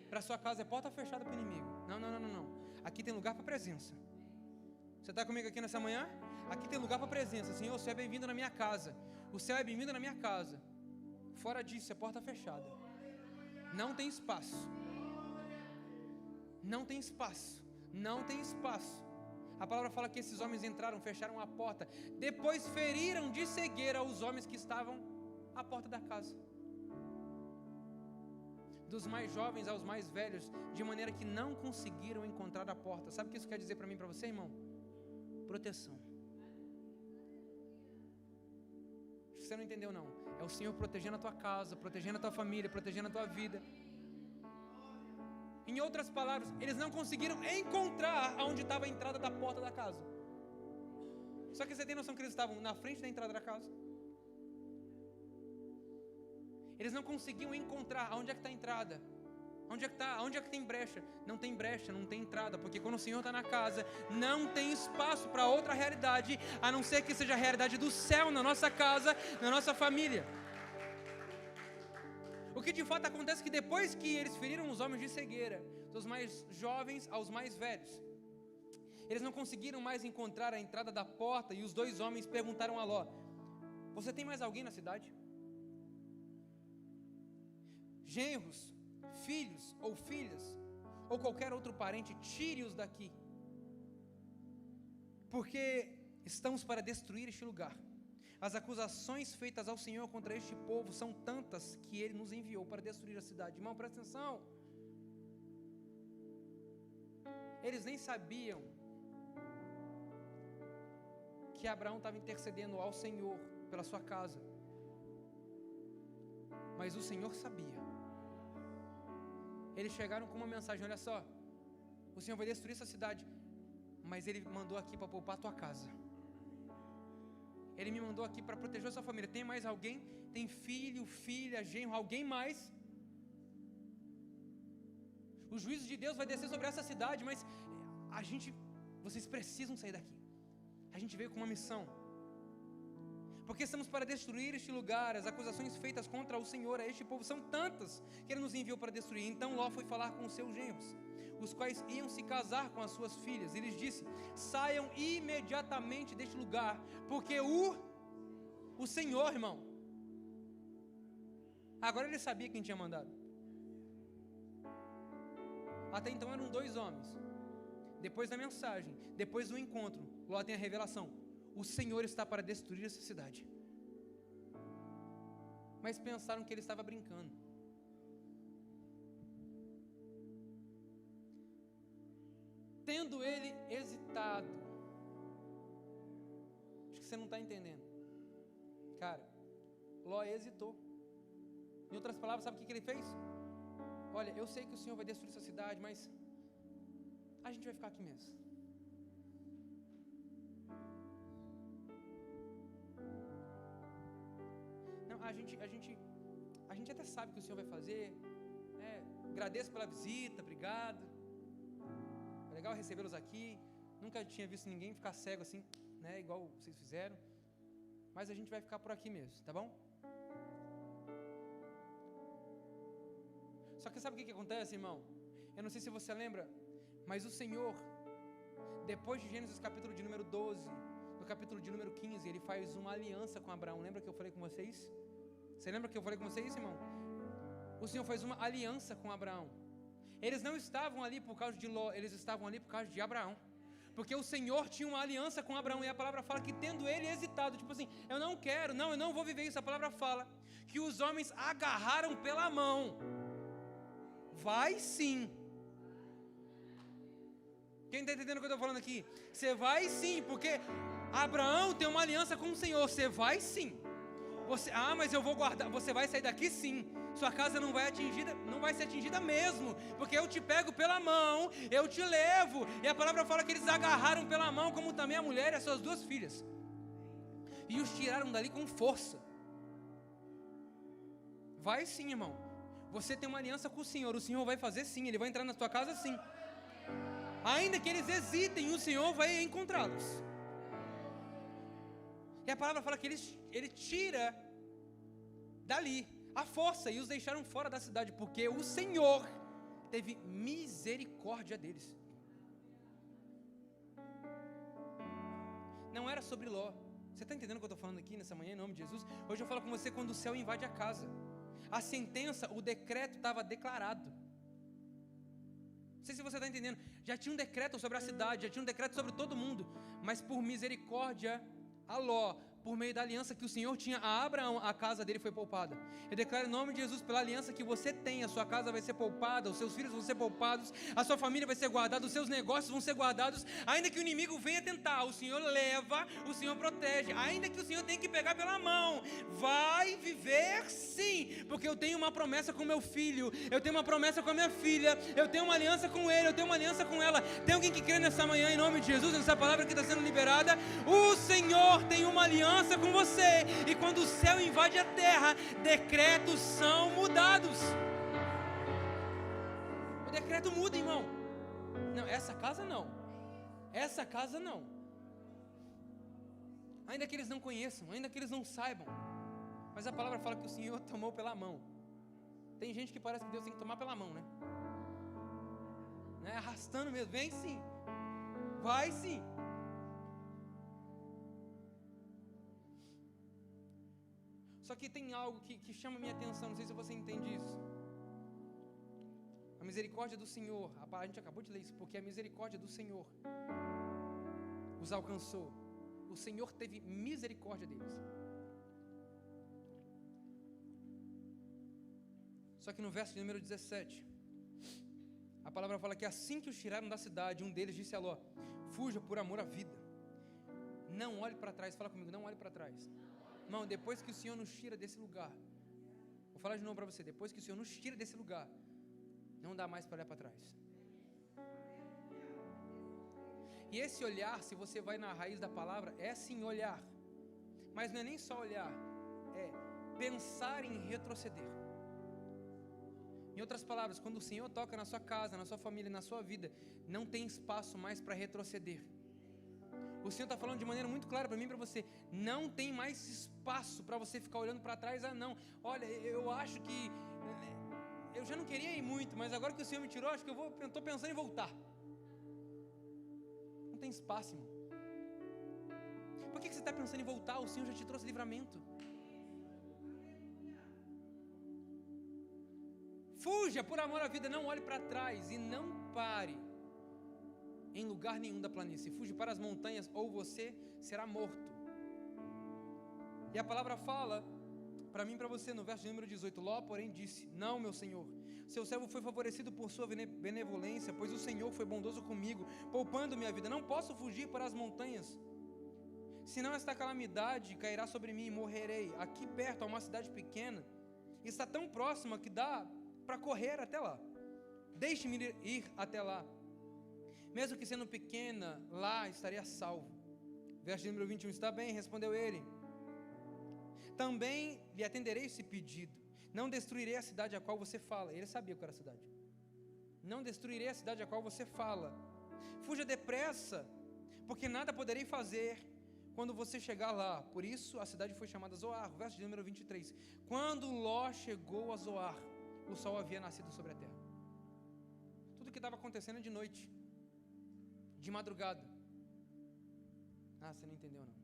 Para a sua casa é porta fechada para o inimigo. Não. Aqui tem lugar para a presença. Você está comigo aqui nessa manhã? Aqui tem lugar para a presença. Senhor, o céu é bem-vindo na minha casa. O céu é bem-vindo na minha casa. Fora disso é porta fechada. Não tem espaço. Não tem espaço. Não tem espaço. A palavra fala que esses homens entraram, fecharam a porta. Depois feriram de cegueira os homens que estavam à porta da casa. Dos mais jovens aos mais velhos, de maneira que não conseguiram encontrar a porta. Sabe o que isso quer dizer para mim e para você, irmão? Proteção. Acho que você não entendeu, não. É o Senhor protegendo a tua casa, protegendo a tua família, protegendo a tua vida. Em outras palavras, eles não conseguiram encontrar aonde estava a entrada da porta da casa. Só que você tem noção que eles estavam na frente da entrada da casa? Eles não conseguiam encontrar aonde é que está a entrada. Onde é que está? Onde é que tem brecha? Não tem brecha, não tem entrada. Porque quando o Senhor está na casa, não tem espaço para outra realidade, a não ser que seja a realidade do céu na nossa casa, na nossa família. O que de fato acontece é que depois que eles feriram os homens de cegueira, dos mais jovens aos mais velhos, eles não conseguiram mais encontrar a entrada da porta, e os 2 homens perguntaram a Ló, você tem mais alguém na cidade? Genros, filhos ou filhas, ou qualquer outro parente, tire-os daqui, porque estamos para destruir este lugar. As acusações feitas ao Senhor contra este povo são tantas que Ele nos enviou para destruir a cidade. Irmão, presta atenção. Eles nem sabiam que Abraão estava intercedendo ao Senhor pela sua casa, mas o Senhor sabia. Eles chegaram com uma mensagem, olha só, o Senhor vai destruir essa cidade, mas Ele mandou aqui para poupar a tua casa. Ele me mandou aqui para proteger a sua família. Tem mais alguém? Tem filho, filha, genro, alguém mais? O juízo de Deus vai descer sobre essa cidade, mas vocês precisam sair daqui. A gente veio com uma missão. Porque estamos para destruir este lugar. As acusações feitas contra o Senhor a este povo são tantas que Ele nos enviou para destruir. Então Ló foi falar com os seus genros, os quais iam se casar com as suas filhas. E lhes disse: saiam imediatamente deste lugar, porque o Senhor, irmão, agora ele sabia quem tinha mandado. Até então eram 2 homens. Depois da mensagem, depois do encontro, Ló tem a revelação: o Senhor está para destruir essa cidade. Mas pensaram que ele estava brincando. Tendo ele hesitado. Acho que você não está entendendo. Cara, Ló hesitou. Em outras palavras, sabe o que ele fez? Olha, eu sei que o Senhor vai destruir essa cidade, mas a gente vai ficar aqui mesmo. Não, a gente até sabe o que o Senhor vai fazer. Agradeço pela visita, obrigado. É legal recebê-los aqui. Nunca tinha visto ninguém ficar cego assim, né? Igual vocês fizeram. Mas a gente vai ficar por aqui mesmo, tá bom? Só que sabe o que acontece, irmão? Eu não sei se você lembra, mas o Senhor, depois de Gênesis capítulo de número 12, no capítulo de número 15, Ele faz uma aliança com Abraão. Lembra que eu falei com vocês? Você lembra que eu falei com vocês, irmão? O Senhor faz uma aliança com Abraão. Eles não estavam ali por causa de Ló, eles estavam ali por causa de Abraão. Porque o Senhor tinha uma aliança com Abraão. E a palavra fala que tendo ele hesitado, tipo assim, eu não vou viver isso. A palavra fala que os homens agarraram pela mão. Vai sim. Quem está entendendo o que eu estou falando aqui? Você vai sim, porque Abraão tem uma aliança com o Senhor. Você vai sim. Mas eu vou guardar. Você vai sair daqui sim. Sua casa não vai ser atingida mesmo, porque eu te pego pela mão, eu te levo. E a palavra fala que eles agarraram pela mão, como também a mulher e as suas 2 filhas, e os tiraram dali com força. Vai sim, irmão. Você tem uma aliança com o Senhor vai fazer sim, Ele vai entrar na tua casa sim. Ainda que eles hesitem, o Senhor vai encontrá-los. E a palavra fala que Ele tira dali a força e os deixaram fora da cidade, porque o Senhor teve misericórdia deles. Não era sobre Ló. Você está entendendo o que eu estou falando aqui nessa manhã, em nome de Jesus? Hoje eu falo com você quando o céu invade a casa. A sentença, o decreto estava declarado. Não sei se você está entendendo. Já tinha um decreto sobre a cidade, já tinha um decreto sobre todo mundo. Mas por misericórdia a Ló, por meio da aliança que o Senhor tinha a Abraão, a casa dele foi poupada. Eu declaro em nome de Jesus, pela aliança que você tem, a sua casa vai ser poupada, os seus filhos vão ser poupados, a sua família vai ser guardada, os seus negócios vão ser guardados. Ainda que o inimigo venha tentar, o Senhor leva, o Senhor protege. Ainda que o Senhor tenha que pegar pela mão, vai viver sim, porque eu tenho uma promessa com meu filho, eu tenho uma promessa com a minha filha, eu tenho uma aliança com ele, eu tenho uma aliança com ela. Tem alguém que crê nessa manhã, em nome de Jesus, nessa palavra que está sendo liberada? O Senhor tem uma aliança com você, e quando o céu invade a terra, decretos são mudados. O decreto muda, irmão. Não, essa casa não. Essa casa não. Ainda que eles não conheçam, ainda que eles não saibam, mas a palavra fala que o Senhor tomou pela mão. Tem gente que parece que Deus tem que tomar pela mão, né? Arrastando mesmo. Vem sim. Vai sim. Só que tem algo que chama a minha atenção, não sei se você entende isso. A misericórdia do Senhor, a gente acabou de ler isso, porque a misericórdia do Senhor os alcançou. O Senhor teve misericórdia deles. Só que no verso de número 17, a palavra fala que assim que os tiraram da cidade, um deles disse a Ló: fuja por amor à vida. Não olhe para trás. Fala comigo, não olhe para trás. Irmão, depois que o Senhor nos tira desse lugar, vou falar de novo para você, depois que o Senhor nos tira desse lugar, não dá mais para olhar para trás. E esse olhar, se você vai na raiz da palavra, é sim olhar, Mas não é nem só olhar, é pensar em retroceder. Em outras palavras, quando o Senhor toca na sua casa, na sua família, na sua vida, não tem espaço mais para retroceder. O Senhor está falando de maneira muito clara para mim e para você. Não tem mais espaço para você ficar olhando para trás. Ah, não, olha, eu acho que eu já não queria ir muito, mas agora que o Senhor me tirou, acho que eu estou pensando em voltar. Não tem espaço, irmão. Por que você está pensando em voltar? O Senhor já te trouxe livramento. Fuja por amor à vida, não olhe para trás e não pare em lugar nenhum da planície. Fuja para as montanhas ou você será morto. E a palavra fala para mim e para você no verso de número 18. Ló, porém, disse: não, meu senhor, seu servo foi favorecido por sua benevolência, pois o Senhor foi bondoso comigo, poupando minha vida. Não posso fugir para as montanhas, senão esta calamidade cairá sobre mim e morrerei. Aqui perto há uma cidade pequena, está tão próxima que dá para correr até lá. Deixe-me ir até lá. Mesmo que sendo pequena, lá estaria salvo. Verso número 21, está bem, respondeu ele. Também lhe atenderei esse pedido. Não destruirei a cidade a qual você fala. Ele sabia qual era a cidade. Não destruirei a cidade a qual você fala. Fuja depressa, porque nada poderei fazer quando você chegar lá. Por isso a cidade foi chamada Zoar. Verso de número 23. Quando Ló chegou a Zoar, o sol havia nascido sobre a terra. Tudo o que estava acontecendo é de noite, de madrugada. Ah, você não entendeu não.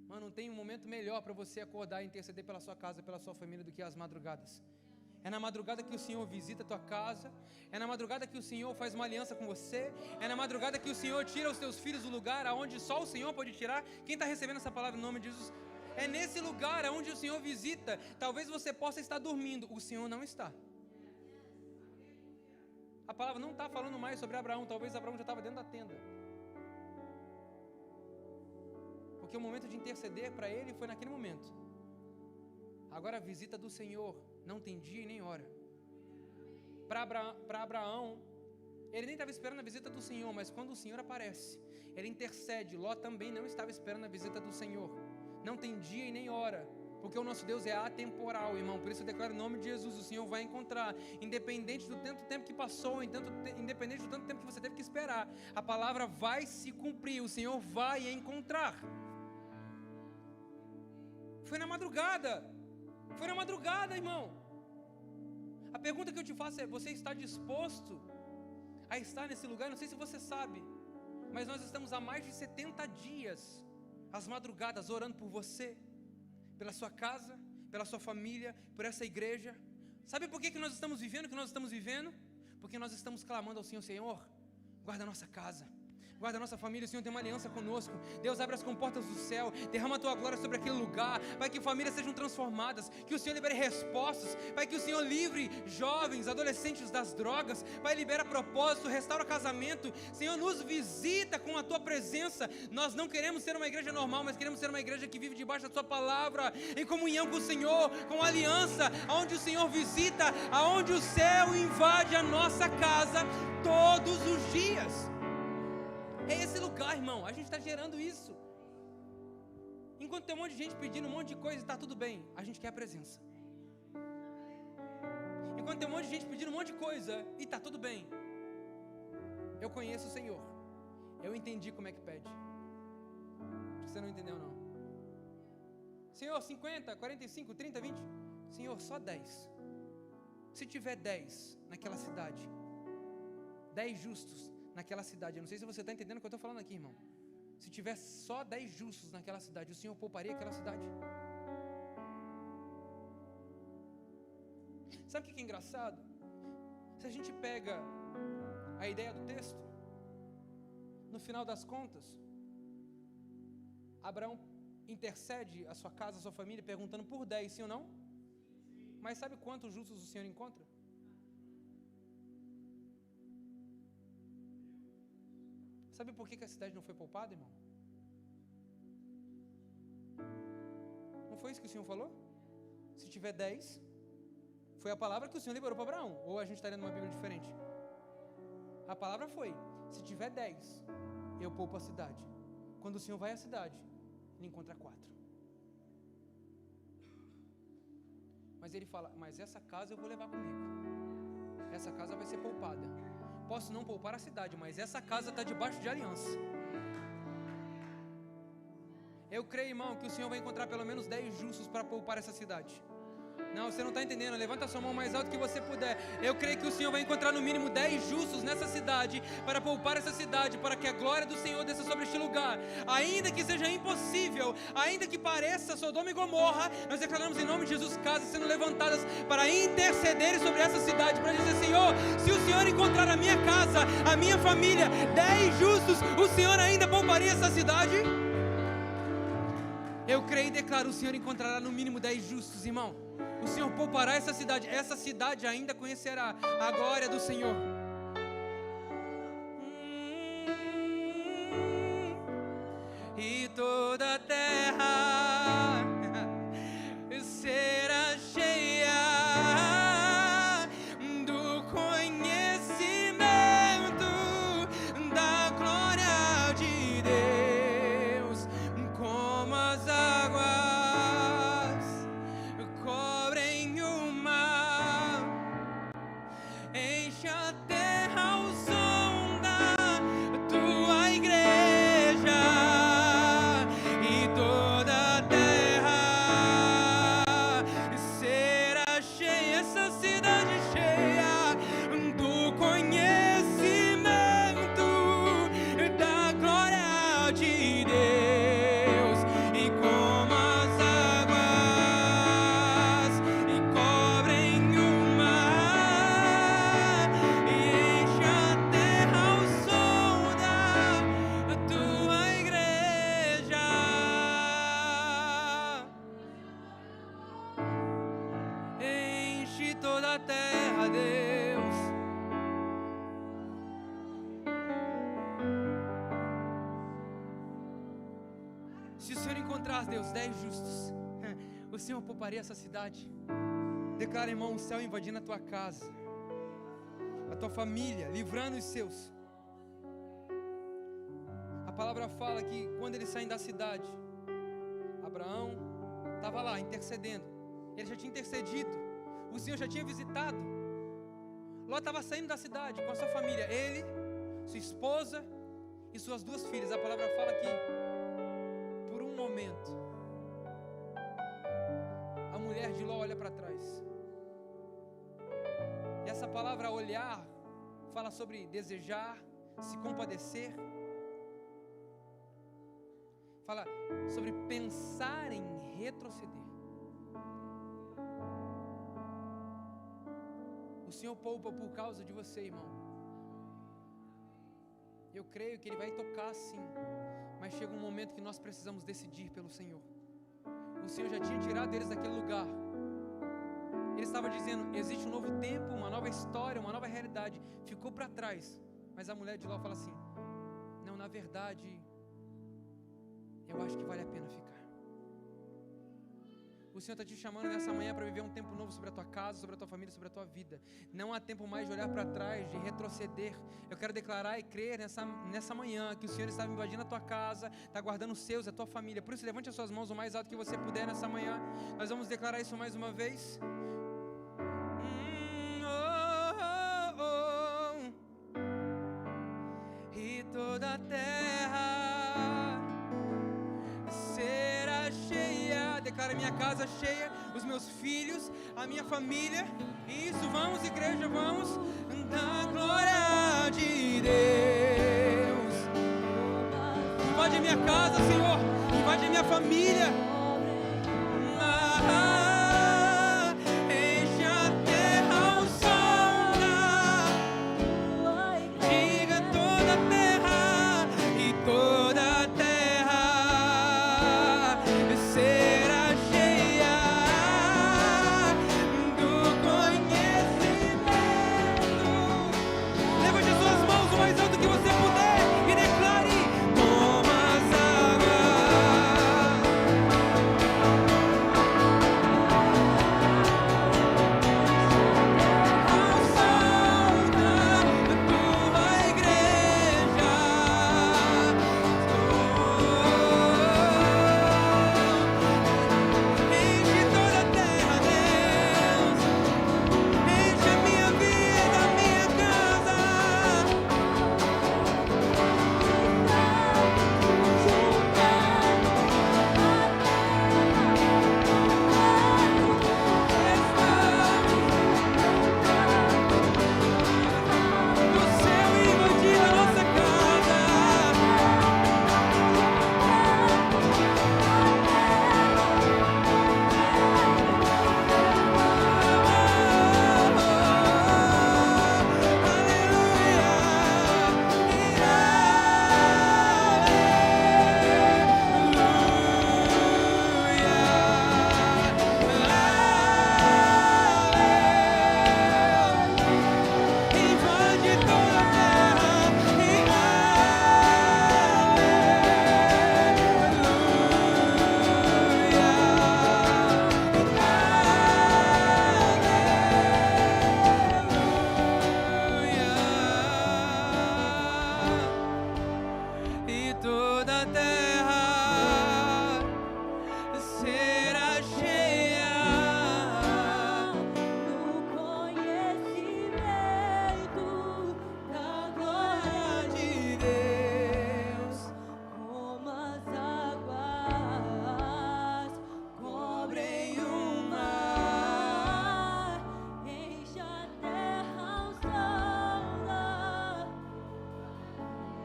Mano, não tem um momento melhor para você acordar e interceder pela sua casa, pela sua família, do que as madrugadas. É na madrugada que o Senhor visita a tua casa. É na madrugada que o Senhor faz uma aliança com você. É na madrugada que o Senhor tira os teus filhos do lugar aonde só o Senhor pode tirar. Quem está recebendo essa palavra em nome de Jesus? É nesse lugar onde o Senhor visita. Talvez você possa estar dormindo, o Senhor não está. A palavra não está falando mais sobre Abraão. Talvez Abraão já estava dentro da tenda, porque o momento de interceder para ele foi naquele momento. Agora a visita do Senhor não tem dia e nem hora. Para Abraão, ele nem estava esperando a visita do Senhor, mas quando o Senhor aparece, ele intercede. Ló também não estava esperando a visita do Senhor. Não tem dia e nem hora, porque o nosso Deus é atemporal, irmão. Por isso eu declaro em nome de Jesus, o Senhor vai encontrar, independente do tanto tempo que passou, independente do tanto tempo que você teve que esperar, a palavra vai se cumprir, o Senhor vai encontrar. Foi na madrugada, irmão. A pergunta que eu te faço é: você está disposto a estar nesse lugar? Não sei se você sabe, mas nós estamos há mais de 70 dias, às madrugadas, orando por você, pela sua casa, pela sua família, por essa igreja. Sabe por que nós estamos vivendo o que nós estamos vivendo? Porque nós estamos clamando ao Senhor: Senhor, guarda a nossa casa, guarda a nossa família. O Senhor tem uma aliança conosco. Deus, abre as comportas do céu, derrama a tua glória sobre aquele lugar. Pai, que famílias sejam transformadas, que o Senhor libere respostas. Pai, que o Senhor livre jovens, adolescentes das drogas. Pai, libera propósito, restaura casamento. Senhor, nos visita com a tua presença. Nós não queremos ser uma igreja normal, mas queremos ser uma igreja que vive debaixo da tua palavra, em comunhão com o Senhor, com aliança, aonde o Senhor visita, aonde o céu invade a nossa casa todos os dias. É esse lugar, irmão. A gente está gerando isso. Enquanto tem um monte de gente pedindo um monte de coisa e está tudo bem, a gente quer a presença. Enquanto tem um monte de gente pedindo um monte de coisa e está tudo bem, eu conheço o Senhor. Eu entendi como é que pede. Acho que você não entendeu não. Senhor, 50, 45, 30, 20. Senhor, só 10. Se tiver 10 naquela cidade, 10 justos naquela cidade. Eu não sei se você está entendendo o que eu estou falando aqui, irmão. Se tiver só 10 justos naquela cidade, o Senhor pouparia aquela cidade. Sabe o que é engraçado? Se a gente pega a ideia do texto, no final das contas, Abraão intercede a sua casa, a sua família, perguntando por 10, sim ou não? Mas sabe quantos justos o Senhor encontra? Sabe por que a cidade não foi poupada, irmão? Não foi isso que o Senhor falou? Se tiver 10, foi a palavra que o Senhor liberou para Abraão. Ou a gente está lendo uma Bíblia diferente? A palavra foi: se tiver 10, eu poupo a cidade. Quando o Senhor vai à cidade, ele encontra 4. Mas ele fala, mas essa casa eu vou levar comigo. Essa casa vai ser poupada. Posso não poupar a cidade, mas essa casa está debaixo de aliança. Eu creio, irmão, que o Senhor vai encontrar pelo menos 10 justos para poupar essa cidade. Não, você não está entendendo. Levanta a sua mão mais alto que você puder. Eu creio que o Senhor vai encontrar no mínimo 10 justos nessa cidade, para poupar essa cidade, para que a glória do Senhor desça sobre este lugar. Ainda que seja impossível, ainda que pareça Sodoma e Gomorra, nós declaramos em nome de Jesus casas sendo levantadas para intercederem sobre essa cidade, para dizer, Senhor, se o Senhor encontrar a minha casa, a minha família, 10 justos, o Senhor ainda pouparia essa cidade? Eu creio e declaro, o Senhor encontrará no mínimo 10 justos, irmão. O Senhor poupará essa cidade ainda conhecerá a glória do Senhor. E toda a terra será cheia do conhecimento da glória de Deus, como as águas cobrem o mar. Enche a terra ao som da tua igreja, e toda a terra será cheia, essa cidade cheia do conhecimento da glória de Deus, e como as águas e cobrem o mar, e enche a terra ao som da tua igreja. Enche toda a terra, Deus. Se o Senhor encontrar, Deus, 10 justos, o Senhor pouparia essa cidade. Declara, irmão, o céu invadindo a tua casa, a tua família, livrando os seus. A palavra fala que quando eles saem da cidade, Abraão estava lá intercedendo. Ele já tinha intercedido, o Senhor já tinha visitado. Ló estava saindo da cidade com a sua família, ele, sua esposa e suas 2 filhas. A palavra fala que por um momento a mulher de Ló olha para trás. E essa palavra olhar fala sobre desejar, se compadecer, fala sobre pensar em retroceder. O Senhor poupa por causa de você, irmão. Eu creio que Ele vai tocar sim, mas chega um momento que nós precisamos decidir pelo Senhor. O Senhor já tinha tirado eles daquele lugar. Ele estava dizendo, existe um novo tempo, uma nova história, uma nova realidade. Ficou para trás. Mas a mulher de Ló fala assim, não, na verdade, eu acho que vale a pena ficar. O Senhor está te chamando nessa manhã para viver um tempo novo sobre a tua casa, sobre a tua família, sobre a tua vida. Não há tempo mais de olhar para trás, de retroceder. Eu quero declarar e crer nessa manhã que o Senhor está invadindo a tua casa, está guardando os seus, a tua família. Por isso, levante as suas mãos o mais alto que você puder nessa manhã. Nós vamos declarar isso mais uma vez. E toda a terra será cheia. Declara minha casa cheia, os meus filhos, a minha família. Isso, vamos igreja, vamos. Da glória de Deus. Invade a minha casa, Senhor. Invade a minha família. Enche a terra ao som da. Diga toda a terra e toda a terra será cheia do conhecimento. Levante as suas mãos o mais alto que você puder e declare como as águas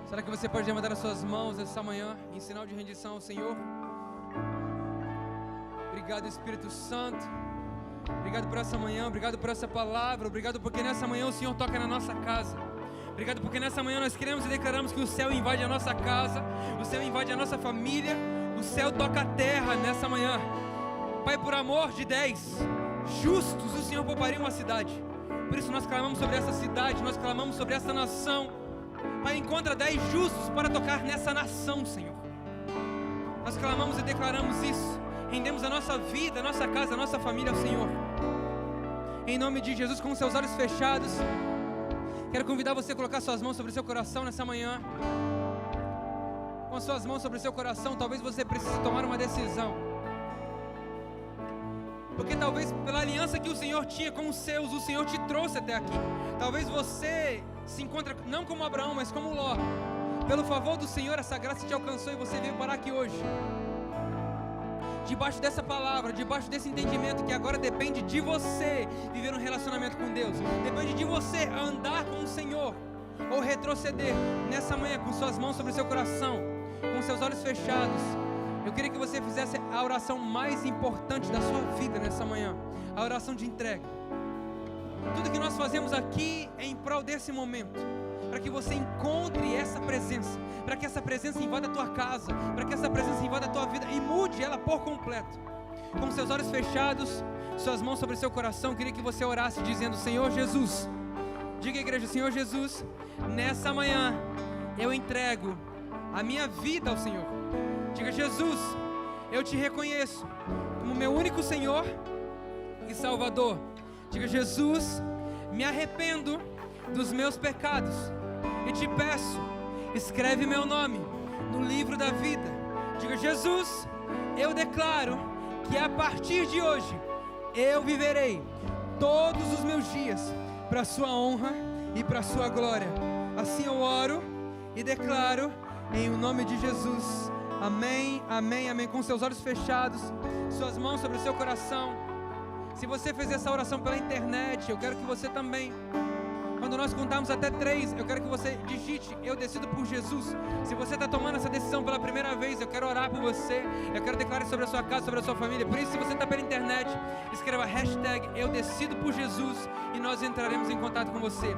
Será que você pode levantar as suas mãos essa manhã em sinal de rendição ao Senhor? Obrigado, Espírito Santo. Obrigado por essa manhã, obrigado por essa palavra. Obrigado porque nessa manhã o Senhor toca na nossa casa. Obrigado porque nessa manhã nós queremos e declaramos que o céu invade a nossa casa, o céu invade a nossa família, o céu toca a terra nessa manhã. Pai, por amor de 10 justos, o Senhor pouparia uma cidade. Por isso nós clamamos sobre essa cidade, nós clamamos sobre essa nação. Pai, encontra 10 justos para tocar nessa nação, Senhor. Nós clamamos e declaramos isso. Rendemos a nossa vida, a nossa casa, a nossa família ao Senhor. Em nome de Jesus, com seus olhos fechados, quero convidar você a colocar suas mãos sobre o seu coração nessa manhã. Com suas mãos sobre o seu coração, talvez você precise tomar uma decisão. Porque talvez pela aliança que o Senhor tinha com os seus, o Senhor te trouxe até aqui. Talvez você se encontre não como Abraão, mas como Ló. Pelo favor do Senhor, essa graça te alcançou e você veio parar aqui hoje. Debaixo dessa palavra, debaixo desse entendimento que agora depende de você viver um relacionamento com Deus. Depende de você andar com o Senhor ou retroceder nessa manhã com suas mãos sobre o seu coração, com seus olhos fechados. Eu queria que você fizesse a oração mais importante da sua vida nessa manhã, a oração de entrega. Tudo que nós fazemos aqui é em prol desse momento, para que você encontre essa presença, para que essa presença invada a tua casa, para que essa presença invada a tua vida e mude ela por completo. Com seus olhos fechados, suas mãos sobre o seu coração, eu queria que você orasse dizendo: Senhor Jesus, diga à igreja: Senhor Jesus, nessa manhã eu entrego a minha vida ao Senhor. Diga: Jesus, eu te reconheço como meu único Senhor e Salvador. Diga: Jesus, me arrependo dos meus pecados e te peço, escreve meu nome no livro da vida. Diga: Jesus, eu declaro que a partir de hoje eu viverei todos os meus dias para a sua honra e para a sua glória. Assim eu oro e declaro em o nome de Jesus. Amém, amém, amém. Com seus olhos fechados, suas mãos sobre o seu coração. Se você fez essa oração pela internet, eu quero que você também, quando nós contarmos até 3, eu quero que você digite: eu decido por Jesus. Se você está tomando essa decisão pela primeira vez, eu quero orar por você. Eu quero declarar sobre a sua casa, sobre a sua família. Por isso, se você está pela internet, escreva hashtag eu decido por Jesus e nós entraremos em contato com você.